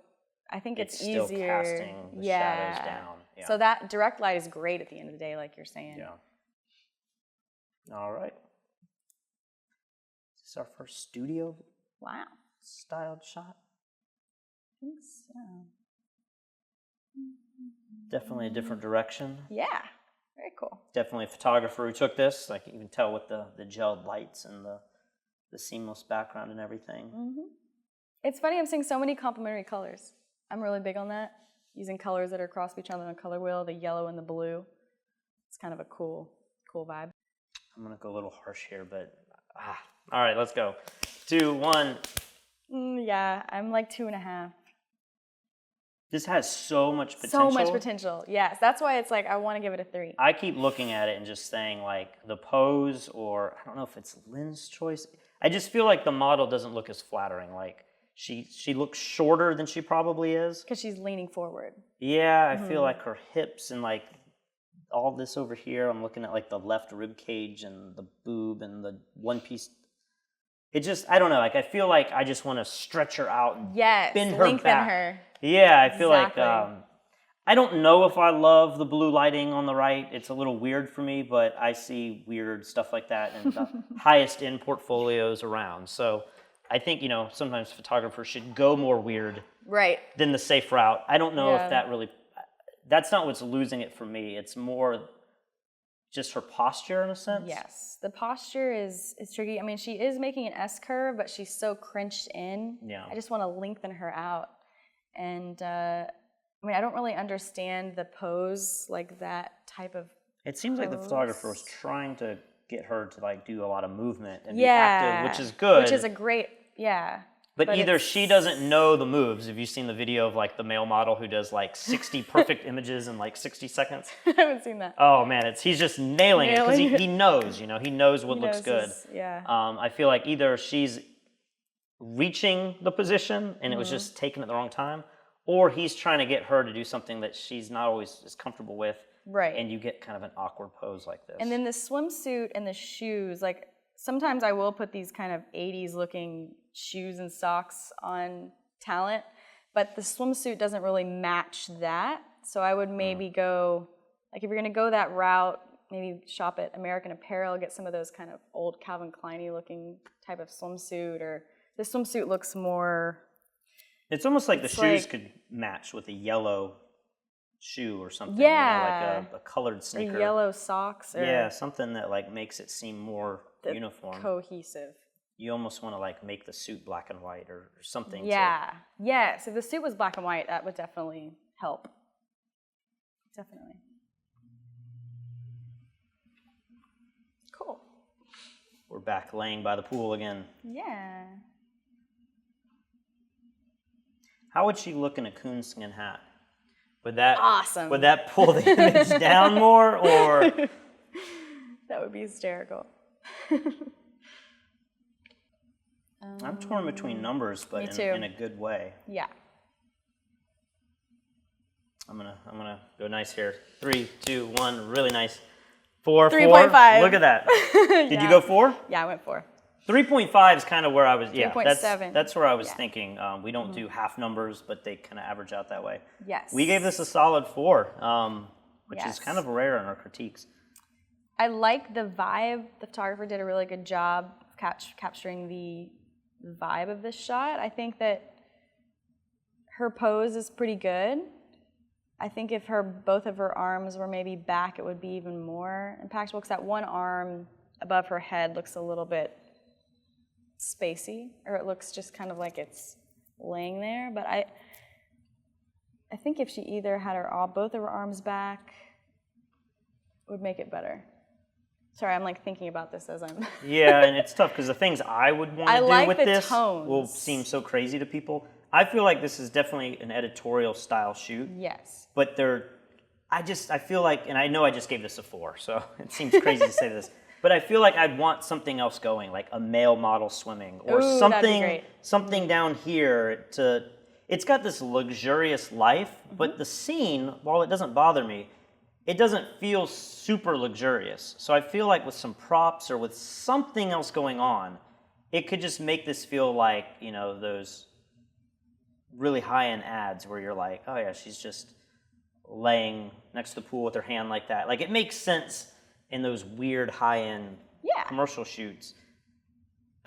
I think it's easier. Still casting the shadows down. Yeah. So that direct light is great at the end of the day, like you're saying. Yeah. All right. Is this our first studio styled shot? I think so. Definitely a different direction. Yeah. Very cool. Definitely a photographer who took this. Like you can tell with the gelled lights and the seamless background and everything. Mm-hmm. It's funny, I'm seeing so many complementary colors. I'm really big on that. Using colors that are cross between on a color wheel, the yellow and the blue. It's kind of a cool vibe. I'm gonna go a little harsh here, but all right, let's go. 2, 1. Yeah, I'm like 2.5. This has so much potential. So much potential, yes. That's why it's like I want to give it a 3. I keep looking at it and just saying like the pose, or I don't know if it's lens choice. I just feel like the model doesn't look as flattering. Like she looks shorter than she probably is. Because she's leaning forward. Yeah, I feel like her hips and like all this over here. I'm looking at like the left rib cage and the boob and the one piece. It just, I don't know. Like I feel like I just want to stretch her out and bend her lengthen back. her. Yeah, I feel like I don't know if I love the blue lighting on the right. It's a little weird for me, but I see weird stuff like that in the highest end portfolios around. So I think, sometimes photographers should go more weird than the safe route. I don't know if that's not what's losing it for me. It's more just her posture in a sense. Yes, the posture is tricky. I mean, she is making an S curve, but she's so crunched in. Yeah. I just want to lengthen her out. And I mean, I don't really understand the pose, like that type of It seems like the pose. photographer was trying to get her to like do a lot of movement and be Yeah. active, which is good. Which is a great, yeah. But either it's- she doesn't know the moves. Have you seen the video of like the male model who does like 60 perfect images in like 60 seconds? I haven't seen that. Oh man, he's just nailing it because he knows, you know, he knows what He looks knows good. yeah. I feel like either she's reaching the position and it was just taken at the wrong time, or he's trying to get her to do something that she's not always as comfortable with. Right. And you get kind of an awkward pose like this. And then the swimsuit and the shoes, like sometimes I will put these kind of 80s looking shoes and socks on talent, but the swimsuit doesn't really match that. So I would maybe go, like if you're gonna go that route, maybe shop at American Apparel, get some of those kind of old Calvin Klein-y looking type of swimsuit, or the swimsuit looks more... It's almost like the shoes could match with a yellow shoe or something. Yeah. You know, like a colored sneaker. Or yellow socks. Or yeah, something that like makes it seem more uniform. Cohesive. You almost want to like make the suit black and white or something. Yeah. Yeah. So if the suit was black and white, that would definitely help. Definitely. Cool. We're back laying by the pool again. Yeah. How would she look in a coonskin hat? Would that Awesome. Would that pull the image down more, or that would be hysterical. I'm torn between numbers, but in a good way. Yeah. I'm gonna go nice here. 3, 2, 1, really nice. 4, 3.5. Look at that. Did you go 4? Yeah, I went 4. 3.5 is kind of where I was. Yeah, 3.7. that's where I was thinking. We don't do half numbers, but they kind of average out that way. Yes. We gave this a solid 4, which is kind of rare in our critiques. I like the vibe. The photographer did a really good job of capturing the vibe of this shot. I think that her pose is pretty good. I think if both of her arms were maybe back, it would be even more impactful, because that one arm above her head looks a little bit spacey, or it looks just kind of like it's laying there. But I think if she either had both of her arms back, it would make it better. Sorry, I'm like thinking about this as I'm... Yeah, and it's tough because the things I would want to do with this will seem so crazy to people. I feel like this is definitely an editorial style shoot. Yes. But I feel like, and I know I just gave this a 4, so it seems crazy to say this, but I feel like I'd want something else going, like a male model swimming, or something down here it's got this luxurious life, but the scene, while it doesn't bother me, it doesn't feel super luxurious. So I feel like with some props or with something else going on, it could just make this feel like, you know, those really high-end ads where you're like, oh yeah, she's just laying next to the pool with her hand like that. Like, it makes sense in those weird high-end commercial shoots.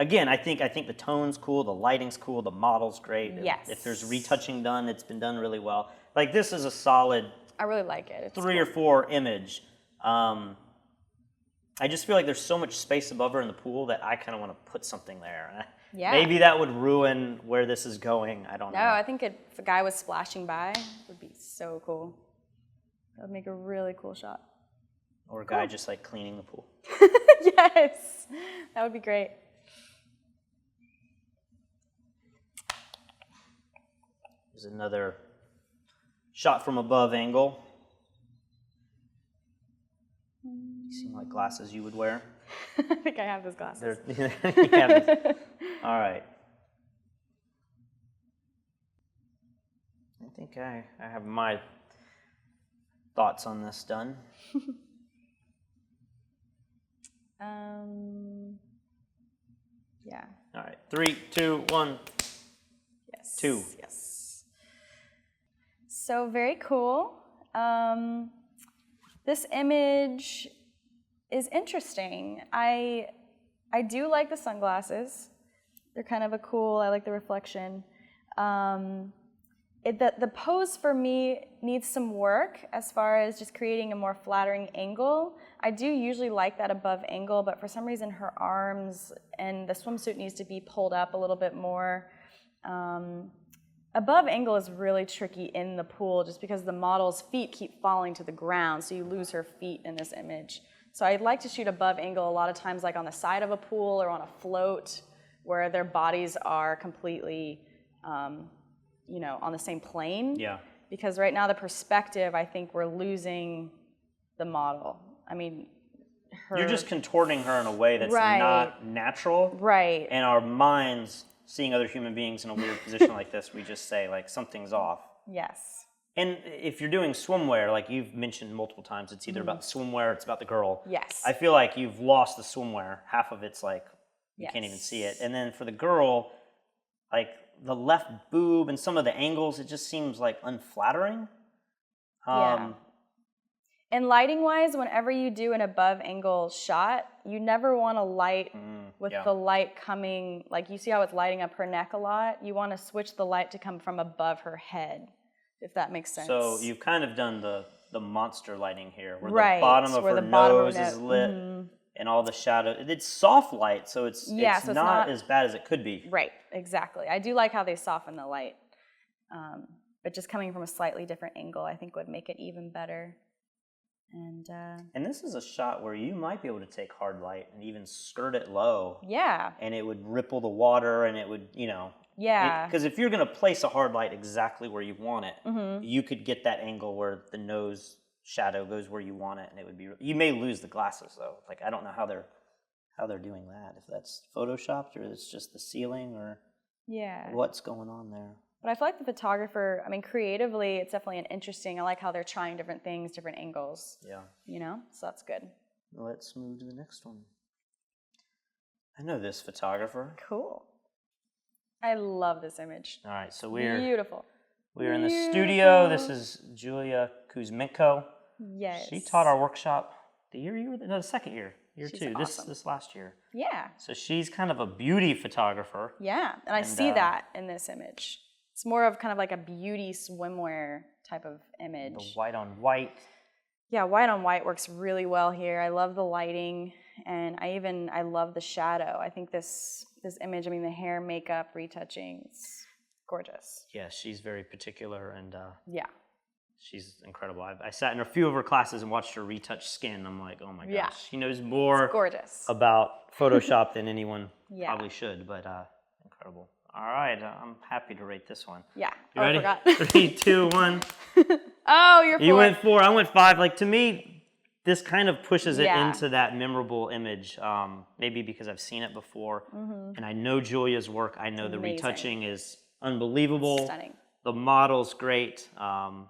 Again, I think the tone's cool, the lighting's cool, the model's great. Yes. If there's retouching done, it's been done really well. Like, this is a solid... I really like it. It's 3 or 4 image. I just feel like there's so much space above her in the pool that I kind of want to put something there. Yeah. Maybe that would ruin where this is going. I don't know. No, I think if a guy was splashing by, it would be so cool. That would make a really cool shot. Or a guy just like cleaning the pool. Yes, that would be great. There's another shot from above angle. You seem like glasses you would wear. I think I have those glasses. All right. I think I have my thoughts on this done. Yeah. All right. 3, 2, 1. Yes. 2. Yes. So very cool. This image is interesting. I do like the sunglasses. They're kind of I like the reflection. The pose for me needs some work as far as just creating a more flattering angle. I do usually like that above angle, but for some reason her arms and the swimsuit needs to be pulled up a little bit more. Above angle is really tricky in the pool just because the model's feet keep falling to the ground, so you lose her feet in this image. So I'd like to shoot above angle a lot of times like on the side of a pool or on a float where their bodies are completely, you know, on the same plane. Yeah. Because right now the perspective, I think we're losing the model. I mean, You're just contorting her in a way that's Right. not natural. Right. And our minds, seeing other human beings in a weird position like this, we just say, like, something's off. Yes. And if you're doing swimwear, like you've mentioned multiple times, it's either about swimwear, it's about the girl. Yes. I feel like you've lost the swimwear. Half of it's like, you can't even see it. And then for the girl, like the left boob and some of the angles, it just seems like unflattering. Yeah. And lighting wise, whenever you do an above angle shot, you never want to light with the light coming, like you see how it's lighting up her neck a lot? You want to switch the light to come from above her head, if that makes sense. So you've kind of done the monster lighting here, where Right, the bottom of where her the bottom of nose her is lit and all the shadow. It's soft light, so it's not as bad as it could be. Right, exactly. I do like how they soften the light. But just coming from a slightly different angle, I think would make it even better. And this is a shot where you might be able to take hard light and even skirt it low. Yeah. And it would ripple the water, and it would, you know. Yeah. Because if you're going to place a hard light exactly where you want it, you could get that angle where the nose shadow goes where you want it, and it would be. You may lose the glasses though. Like I don't know how they're doing that. If that's photoshopped or it's just the ceiling or what's going on there. But I feel like the photographer, I mean, creatively, it's definitely an interesting, I like how they're trying different things, different angles. Yeah. You know, so that's good. Let's move to the next one. I know this photographer. Cool. I love this image. All right, so we're beautiful. We're in the studio. This is Julia Kuzmic. Yes. She taught our workshop the year you were there? No, the second year. Year She's two. awesome. This last year. Yeah. So she's kind of a beauty photographer. Yeah, and I see that in this image. It's more of kind of like a beauty swimwear type of image. The white on white. Yeah, white on white works really well here. I love the lighting, and I love the shadow. I think this image, I mean, the hair, makeup, retouching, it's gorgeous. Yeah, she's very particular, and yeah, she's incredible. I sat in a few of her classes and watched her retouch skin. I'm like, oh my gosh, she knows more about Photoshop than anyone probably should, but incredible. All right, I'm happy to rate this one. Yeah. You ready? I forgot. 3, 2, 1. Oh, you're 4. You went 4. I went 5. Like to me, this kind of pushes it into that memorable image. Maybe because I've seen it before, and I know Julia's work. I know the retouching is unbelievable. Stunning. The model's great. I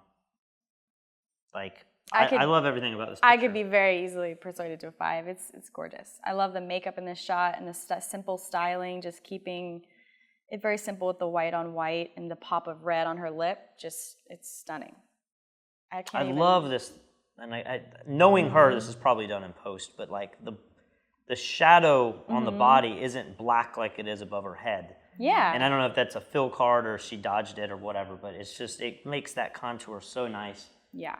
love everything about this picture. I could be very easily persuaded to a 5. It's gorgeous. I love the makeup in this shot and the simple styling, just keeping it very simple with the white on white and the pop of red on her lip. Just, it's stunning. I love this, and I knowing her, this is probably done in post, but like the shadow on the body isn't black like it is above her head. Yeah. And I don't know if that's a fill card or she dodged it or whatever, but it's just, it makes that contour so nice. Yeah.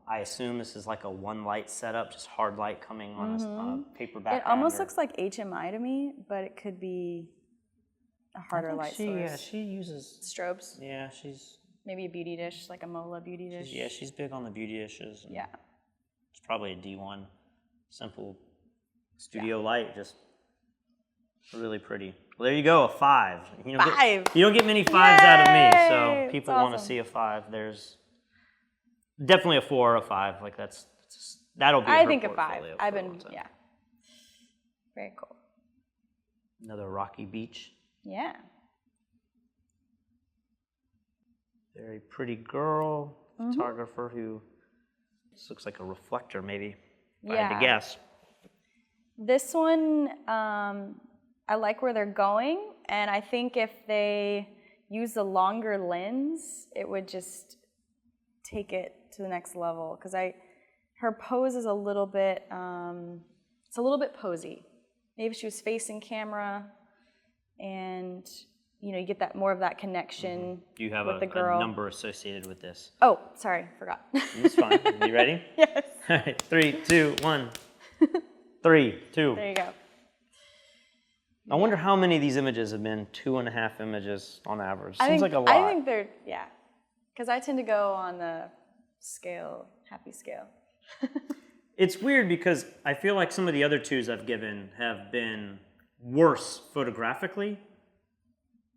I assume this is like a one light setup, just hard light coming on a paper background. It almost looks like HMI to me, but it could be a harder light source. Yeah, she uses strobes. Yeah, she's maybe a beauty dish, like a Mola beauty dish. She's big on the beauty dishes. Yeah. It's probably a D1, simple studio light, just really pretty. Well, there you go, a 5. You don't get many 5s out of me, so people want to see a 5. There's definitely a 4 or a 5. Like that'll be. I think a 5. I've been very cool. Another rocky beach. Yeah. Very pretty girl, photographer who looks like a reflector, maybe. If I had to guess. This one, I like where they're going, and I think if they use a longer lens, it would just take it to the next level. Because her pose is a little bit, it's a little bit posy. Maybe she was facing camera, and you get that more of that connection. Do you have with the girl. A number associated with this? Oh, sorry, forgot. It's fine. Are you ready? Yes. All right, 3, 2, 1. 3, 2. There you go. I wonder how many of these images have been 2.5 images on average. Seems like a lot. I think they're, yeah. Because I tend to go on the scale, happy scale. It's weird because I feel like some of the other 2s I've given have been worse photographically.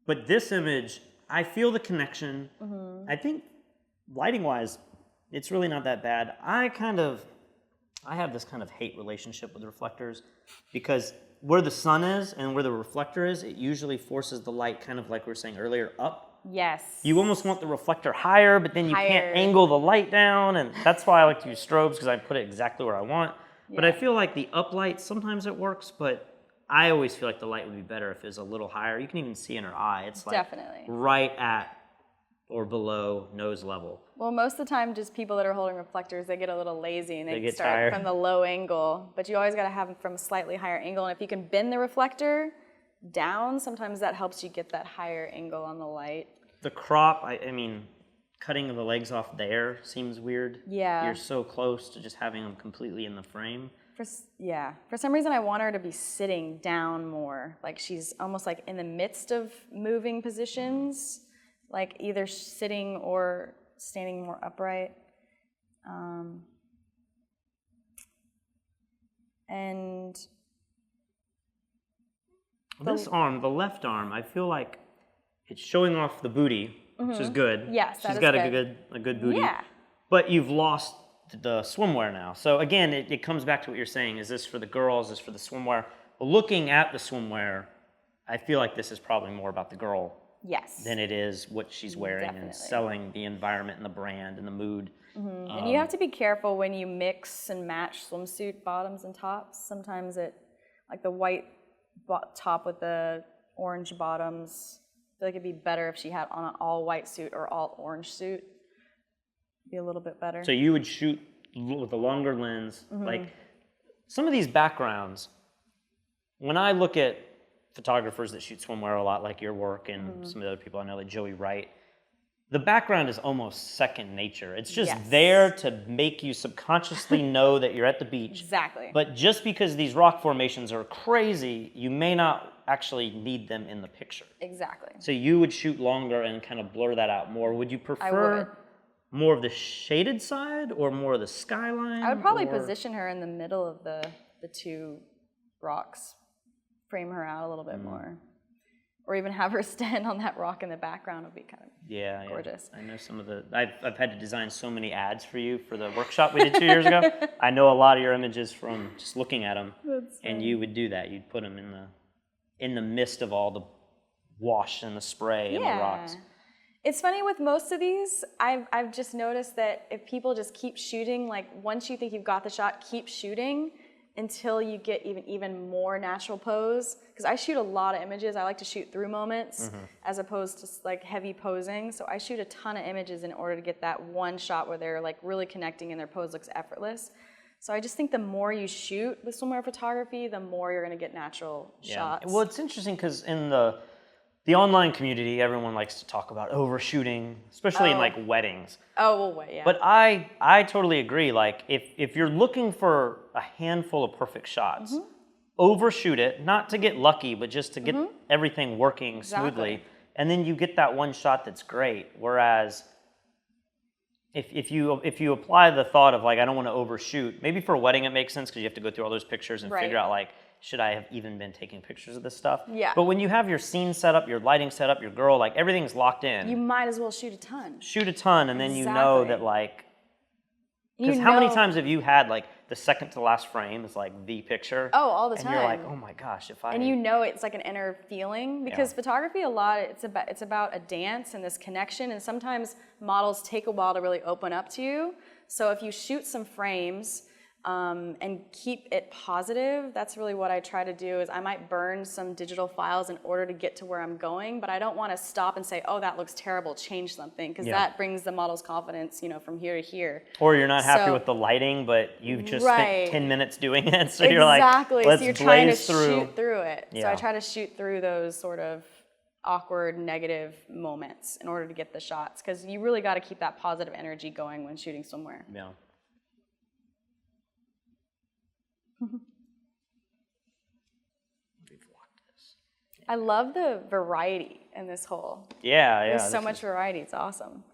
But this image, I feel the connection. I think lighting-wise, it's really not that bad. I have this kind of hate relationship with reflectors because where the sun is and where the reflector is, it usually forces the light kind of like we were saying earlier, up. Yes. You almost want the reflector higher, but then you can't angle the light down, and that's why I like to use strobes because I put it exactly where I want. Yeah. But I feel like the uplight, sometimes it works, but I always feel like the light would be better if it was a little higher. You can even see in her eye. It's like right at or below nose level. Well, most of the time, just people that are holding reflectors, they get a little lazy and they get start tired from the low angle. But you always got to have them from a slightly higher angle. And if you can bend the reflector down, sometimes that helps you get that higher angle on the light. The crop, I mean, cutting the legs off there seems weird. Yeah. You're so close to just having them completely in the frame. For some reason, I want her to be sitting down more. Like she's almost like in the midst of moving positions. Like either sitting or standing more upright. And this arm, the left arm, I feel like it's showing off the booty, which is good. Yes, she's got a good booty. Yeah. But you've lost the swimwear now. So again, it comes back to what you're saying. Is this for the girls? Is this for the swimwear? Well, looking at the swimwear, I feel like this is probably more about the girl. Yes. Than it is what she's wearing and selling the environment and the brand and the mood. And you have to be careful when you mix and match swimsuit bottoms and tops. Sometimes like the white top with the orange bottoms, I feel like it'd be better if she had on an all white suit or all orange suit. It'd be a little bit better. So you would shoot with a longer lens. Like some of these backgrounds, when I look at photographers that shoot swimwear a lot, like your work and some of the other people I know, like Joey Wright, the background is almost second nature. It's just there to make you subconsciously know that you're at the beach. Exactly. But just because these rock formations are crazy, you may not actually need them in the picture. Exactly. So you would shoot longer and kind of blur that out more. Would you prefer more of the shaded side or more of the skyline? I would probably position her in the middle of the 2 rocks. Frame her out a little bit more. Or even have her stand on that rock in the background would be kind of gorgeous. I know some of I've had to design so many ads for you for the workshop we did 2 years ago. I know a lot of your images from just looking at them. And you would do that. You'd put them in the midst of all the wash and the spray and the rocks. It's funny with most of these, I've just noticed that if people just keep shooting, like once you think you've got the shot, keep shooting until you get even more natural pose. Because I shoot a lot of images. I like to shoot through moments as opposed to like heavy posing. So I shoot a ton of images in order to get that one shot where they're like really connecting and their pose looks effortless. So I just think the more you shoot with swimwear photography, the more you're going to get natural shots. Well, it's interesting because in the online community, everyone likes to talk about overshooting, especially in like weddings. Oh, well, yeah. But I totally agree. Like if you're looking for a handful of perfect shots, overshoot it, not to get lucky, but just to get everything working smoothly. And then you get that one shot that's great. Whereas if you apply the thought of like, I don't want to overshoot, maybe for a wedding it makes sense because you have to go through all those pictures and figure out like, should I have even been taking pictures of this stuff? Yeah. But when you have your scene set up, your lighting set up, your girl, like everything's locked in. You might as well shoot a ton. Shoot a ton, and then you know that like, because how many times have you had like the second to last frame is like the picture? Oh, all the time. And you're like, oh my gosh, if I. And you know it's like an inner feeling because photography a lot, it's about a dance and this connection, and sometimes models take a while to really open up to you. So if you shoot some frames, and keep it positive. That's really what I try to do is I might burn some digital files in order to get to where I'm going, but I don't want to stop and say, oh, that looks terrible, change something, because that brings the model's confidence, from here to here. Or you're not happy with the lighting, but you've just spent 10 minutes doing it, so you're like, let's so you're trying to shoot through it. So I try to shoot through those sort of awkward, negative moments in order to get the shots, because you really got to keep that positive energy going when shooting swimwear. Yeah. We've locked this. I love the variety in this whole. Yeah, There's so much variety. It's awesome.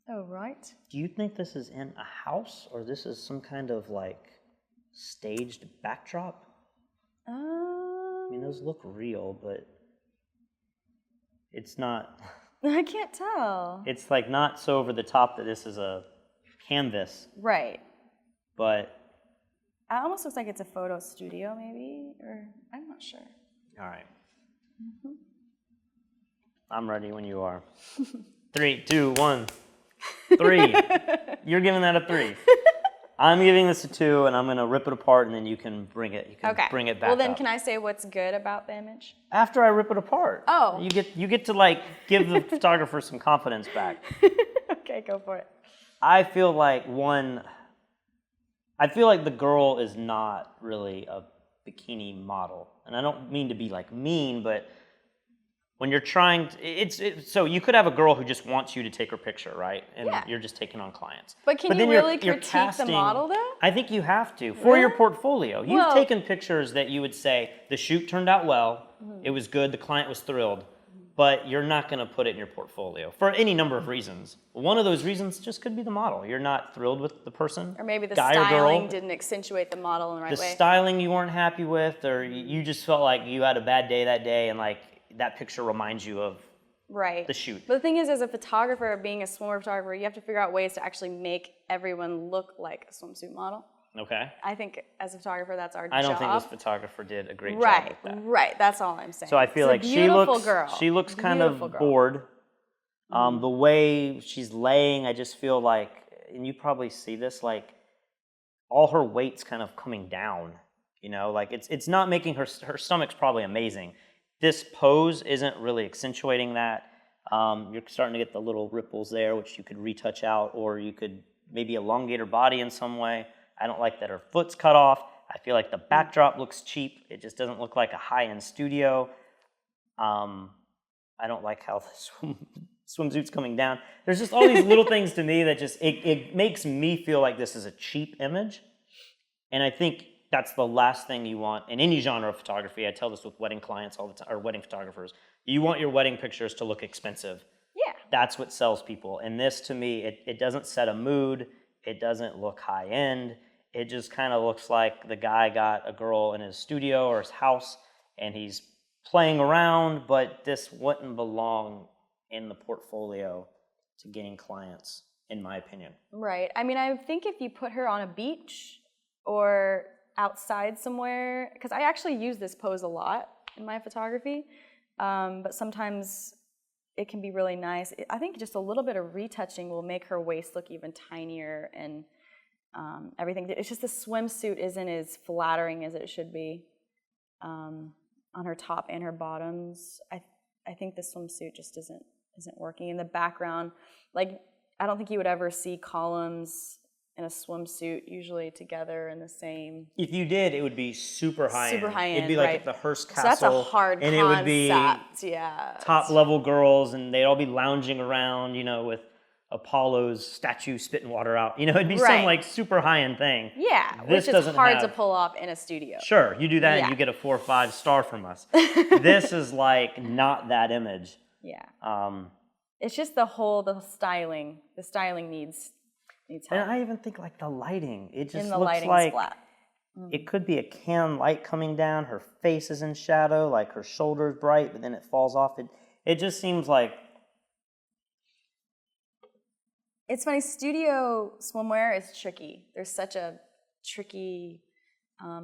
Oh, right. Do you think this is in a house or this is some kind of like staged backdrop? I mean, those look real, but it's not. I can't tell. It's like not so over the top that this is a canvas. Right. But It almost looks like it's a photo studio, maybe, or I'm not sure. all right. I'm ready when you are. 3, 2, 1. 3. You're giving that a 3. I'm giving this a 2, and I'm gonna rip it apart, and then you can bring it. You can bring it back. Well, then, up. can I say what's good about the image? After I rip it apart. Oh. You get to like give the photographer some confidence back. Okay, go for it. I feel like the girl is not really a bikini model, and I don't mean to be like mean, but when you're trying to, so you could have a girl who just wants you to take her picture, right? And you're just taking on clients. But can you really critique the model, though? I think you have to for your portfolio. You've taken pictures that you would say the shoot turned out well, it was good, the client was thrilled, but you're not going to put it in your portfolio for any number of reasons. One of those reasons just could be the model. You're not thrilled with the person, or maybe the guy or styling girl. didn't accentuate the model in the right way. The styling you weren't happy with, or you just felt like you had a bad day that day, and like that picture reminds you of the shoot. But the thing is, as a photographer, being a swimwear photographer, you have to figure out ways to actually make everyone look like a swimsuit model. Okay. I think as a photographer, that's our job. I don't think this photographer did a great job with that. Right. That's all I'm saying. So I feel like she looks kind of bored. The way she's laying, I just feel like, and you probably see this, like all her weight's kind of coming down. You know, like it's not making her stomach's probably amazing. This pose isn't really accentuating that. You're starting to get the little ripples there, which you could retouch out, or you could maybe elongate her body in some way. I don't like that her foot's cut off. I feel like the backdrop looks cheap. It just doesn't look like a high-end studio. I don't like how the swimsuit's coming down. There's just all these little things to me that just, it makes me feel like this is a cheap image. And I think that's the last thing you want in any genre of photography. I tell this with wedding clients all the time, or wedding photographers. You want your wedding pictures to look expensive. Yeah. That's what sells people. And this, to me, it doesn't set a mood. It doesn't look high end. It just kind of looks like the guy got a girl in his studio or his house, and he's playing around, but this wouldn't belong in the portfolio to getting clients, in my opinion. Right. I mean, I think if you put her on a beach or outside somewhere, because I actually use this pose a lot in my photography, but sometimes it can be really nice. I think just a little bit of retouching will make her waist look even tinier, and everything. It's just the swimsuit isn't as flattering as it should be on her top and her bottoms. I think the swimsuit just isn't working. In the background, like, I don't think you would ever see columns in a swimsuit usually together in the same. If you did, it would be super high end. It'd be like at the Hearst Castle. So that's a hard and concept. It would be top level girls, and they'd all be lounging around, you know, with Apollo's statue spitting water out. You know, it'd be some like super high end thing. Yeah, this which is hard to pull off in a studio. Sure, you do that and you get a 4 or 5 star from us. This is like not that image. Yeah. It's just the styling. The styling needs help. And I even think like the lighting. It just looks lighting's like flat. It could be a can light coming down. Her face is in shadow, like her shoulder's bright, but then it falls off. It just seems like. It's funny, studio swimwear is tricky. There's such a tricky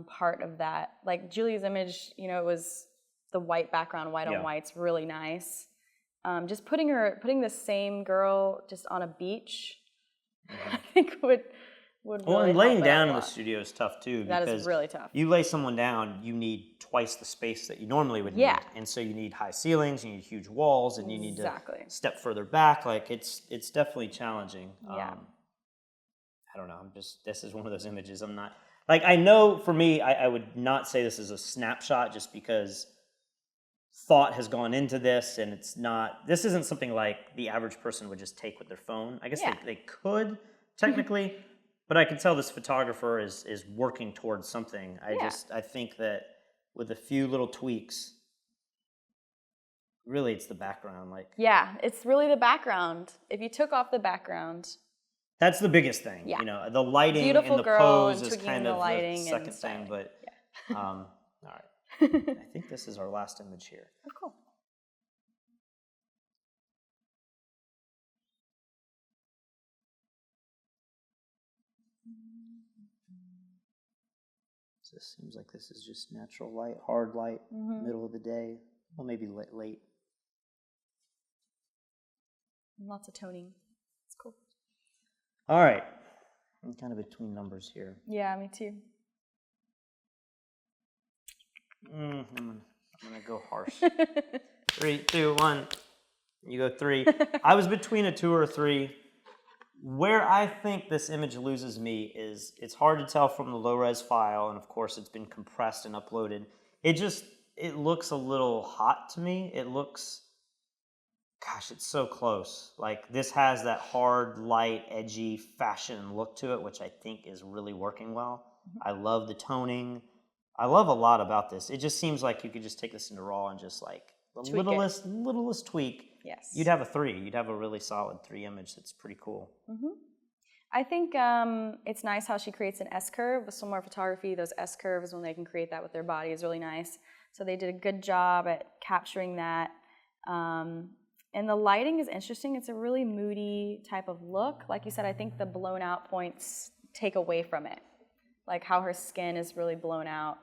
part of that. Like Julie's image, you know, it was the white background, white on white's really nice. Just putting the same girl just on a beach, I think would really and laying help down it in a the lot. studio is tough too. That is really tough. You lay someone down, you need twice the space that you normally would need. And so you need high ceilings, you need huge walls, and you need to step further back. Like it's definitely challenging. Yeah. I don't know. This is one of those images. I'm not, like, I know for me, I would not say this is a snapshot just because thought has gone into this, and this isn't something like the average person would just take with their phone. I guess they could technically, but I can tell this photographer is working towards something. I think that with a few little tweaks. Really, it's the background. Like, yeah, it's really the background. If you took off the background, that's the biggest thing. Yeah. You know, the lighting Beautiful and the girl pose and is tweaking kind the of the lighting second and thing. styling. But Yeah. all right, I think this is our last image here. Oh, cool. So this seems like this is just natural light, hard light, middle of the day. Well, maybe late. Lots of toning. It's cool. All right. I'm kind of between numbers here. Yeah, me too. I'm gonna go harsh. 3, 2, 1. You go 3. I was between a 2 or a 3. Where I think this image loses me is it's hard to tell from the low-res file, and of course it's been compressed and uploaded. It looks a little hot to me. It looks, gosh, it's so close. Like, this has that hard, light, edgy fashion look to it, which I think is really working well. I love the toning. I love a lot about this. It just seems like you could just take this into RAW and just like the littlest tweak. Yes. You'd have a 3. You'd have a really solid 3 image that's pretty cool. I think it's nice how she creates an S-curve. With Swimwear photography, those S-curves, when they can create that with their body, is really nice. So they did a good job at capturing that. And the lighting is interesting. It's a really moody type of look. Like you said, I think the blown out points take away from it. Like how her skin is really blown out.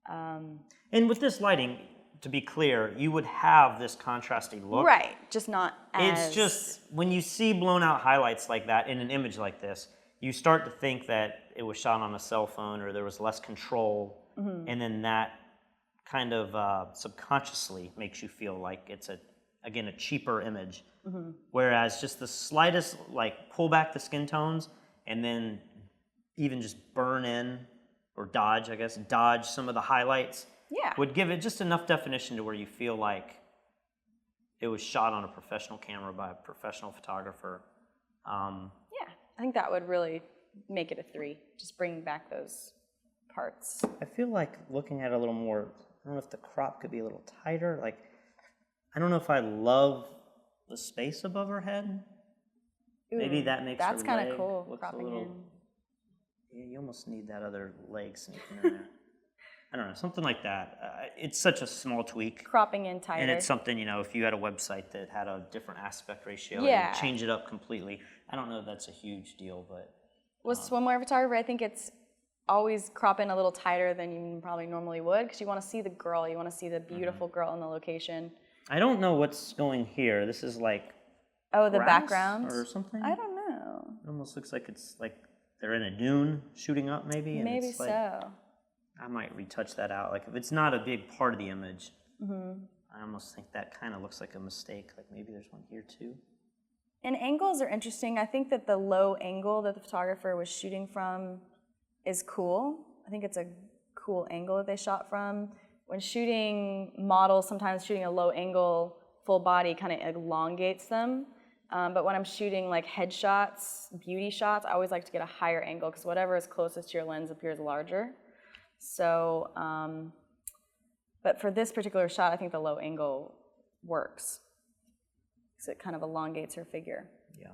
And with this lighting, to be clear, you would have this contrasty look. Right, just not as... It's just, when you see blown out highlights like that in an image like this, you start to think that it was shot on a cell phone or there was less control, and then that kind of subconsciously makes you feel like it's, again, a cheaper image. Whereas just the slightest, like, pull back the skin tones and then even just burn in, or dodge some of the highlights, would give it just enough definition to where you feel like it was shot on a professional camera by a professional photographer. Yeah, I think that would really make it a 3. Just bring back those parts. I feel like looking at it a little more, I don't know if the crop could be a little tighter. Like, I don't know if I love the space above her head. Ooh, Maybe that makes that's her kind leg of cool, looks cropping a little, in. Yeah, you almost need that other leg sneaking in there. I don't know, something like that. It's such a small tweak. Cropping in tighter. And it's something, you know, if you had a website that had a different aspect ratio, Yeah. and change it up completely. I don't know if that's a huge deal, but... With swimwear photography, I think it's always crop in a little tighter than you probably normally would, because you want to see the girl, you want to see the beautiful girl in the location. I don't know what's going here. This is like... Oh, the grass background? or something? I don't know. It almost looks like it's like they're in a dune shooting up, maybe. And Maybe it's like, so. I might retouch that out. Like, if it's not a big part of the image, I almost think that kind of looks like a mistake. Like, maybe there's one here too. And angles are interesting. I think that the low angle that the photographer was shooting from is cool. I think it's a cool angle that they shot from. When shooting models, sometimes shooting a low angle full body kind of elongates them. But when I'm shooting like headshots, beauty shots, I always like to get a higher angle because whatever is closest to your lens appears larger. So, but for this particular shot, I think the low angle works. So it kind of elongates her figure. Yeah.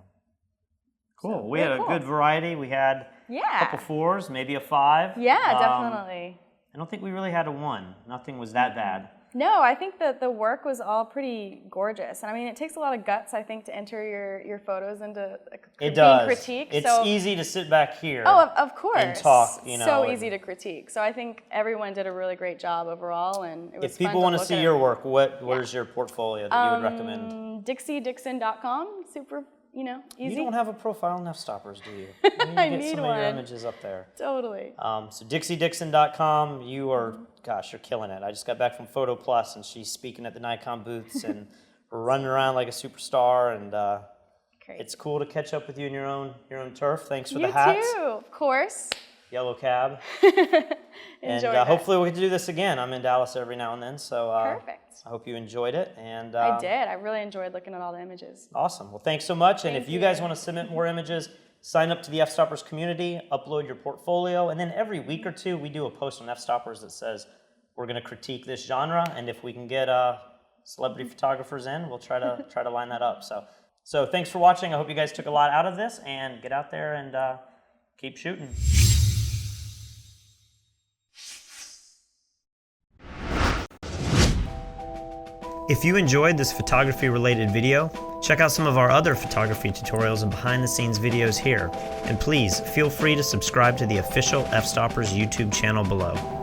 Cool. So, We had a good variety. We had a couple 4s, maybe a 5. Yeah, definitely. I don't think we really had a 1. Nothing was that bad. No, I think that the work was all pretty gorgeous. And I mean, it takes a lot of guts, I think, to enter your photos into It being does. critiqued. It's so, easy to sit back here. Oh, of course. And talk, you know. So easy to critique. So I think everyone did a really great job overall, and it was If people want to see your work, what is your portfolio that you would recommend? DixieDixon.com. Super, easy. You don't have a profile on Fstoppers, do you? You I get need some of one. your images up there. Totally. So DixieDixon.com, you are, gosh, you're killing it. I just got back from Photo Plus, and she's speaking at the Nikon booths and running around like a superstar, and Great. it's cool to catch up with you in your own turf. Thanks for You the hats. too, of course. Yellow cab. And Enjoyed it. hopefully we can do this again. I'm in Dallas every now and then, so Perfect. I hope you enjoyed it. And I did. I really enjoyed looking at all the images. Awesome. Well, thanks so much. And Thank if you you. guys want to submit more images, sign up to the Fstoppers community, upload your portfolio, and then every week or two we do a post on Fstoppers that says, we're going to critique this genre, and if we can get celebrity photographers in, we'll try to line that up. So thanks for watching. I hope you guys took a lot out of this, and get out there and keep shooting. If you enjoyed this photography-related video, check out some of our other photography tutorials and behind-the-scenes videos here. And please, feel free to subscribe to the official Fstoppers YouTube channel below.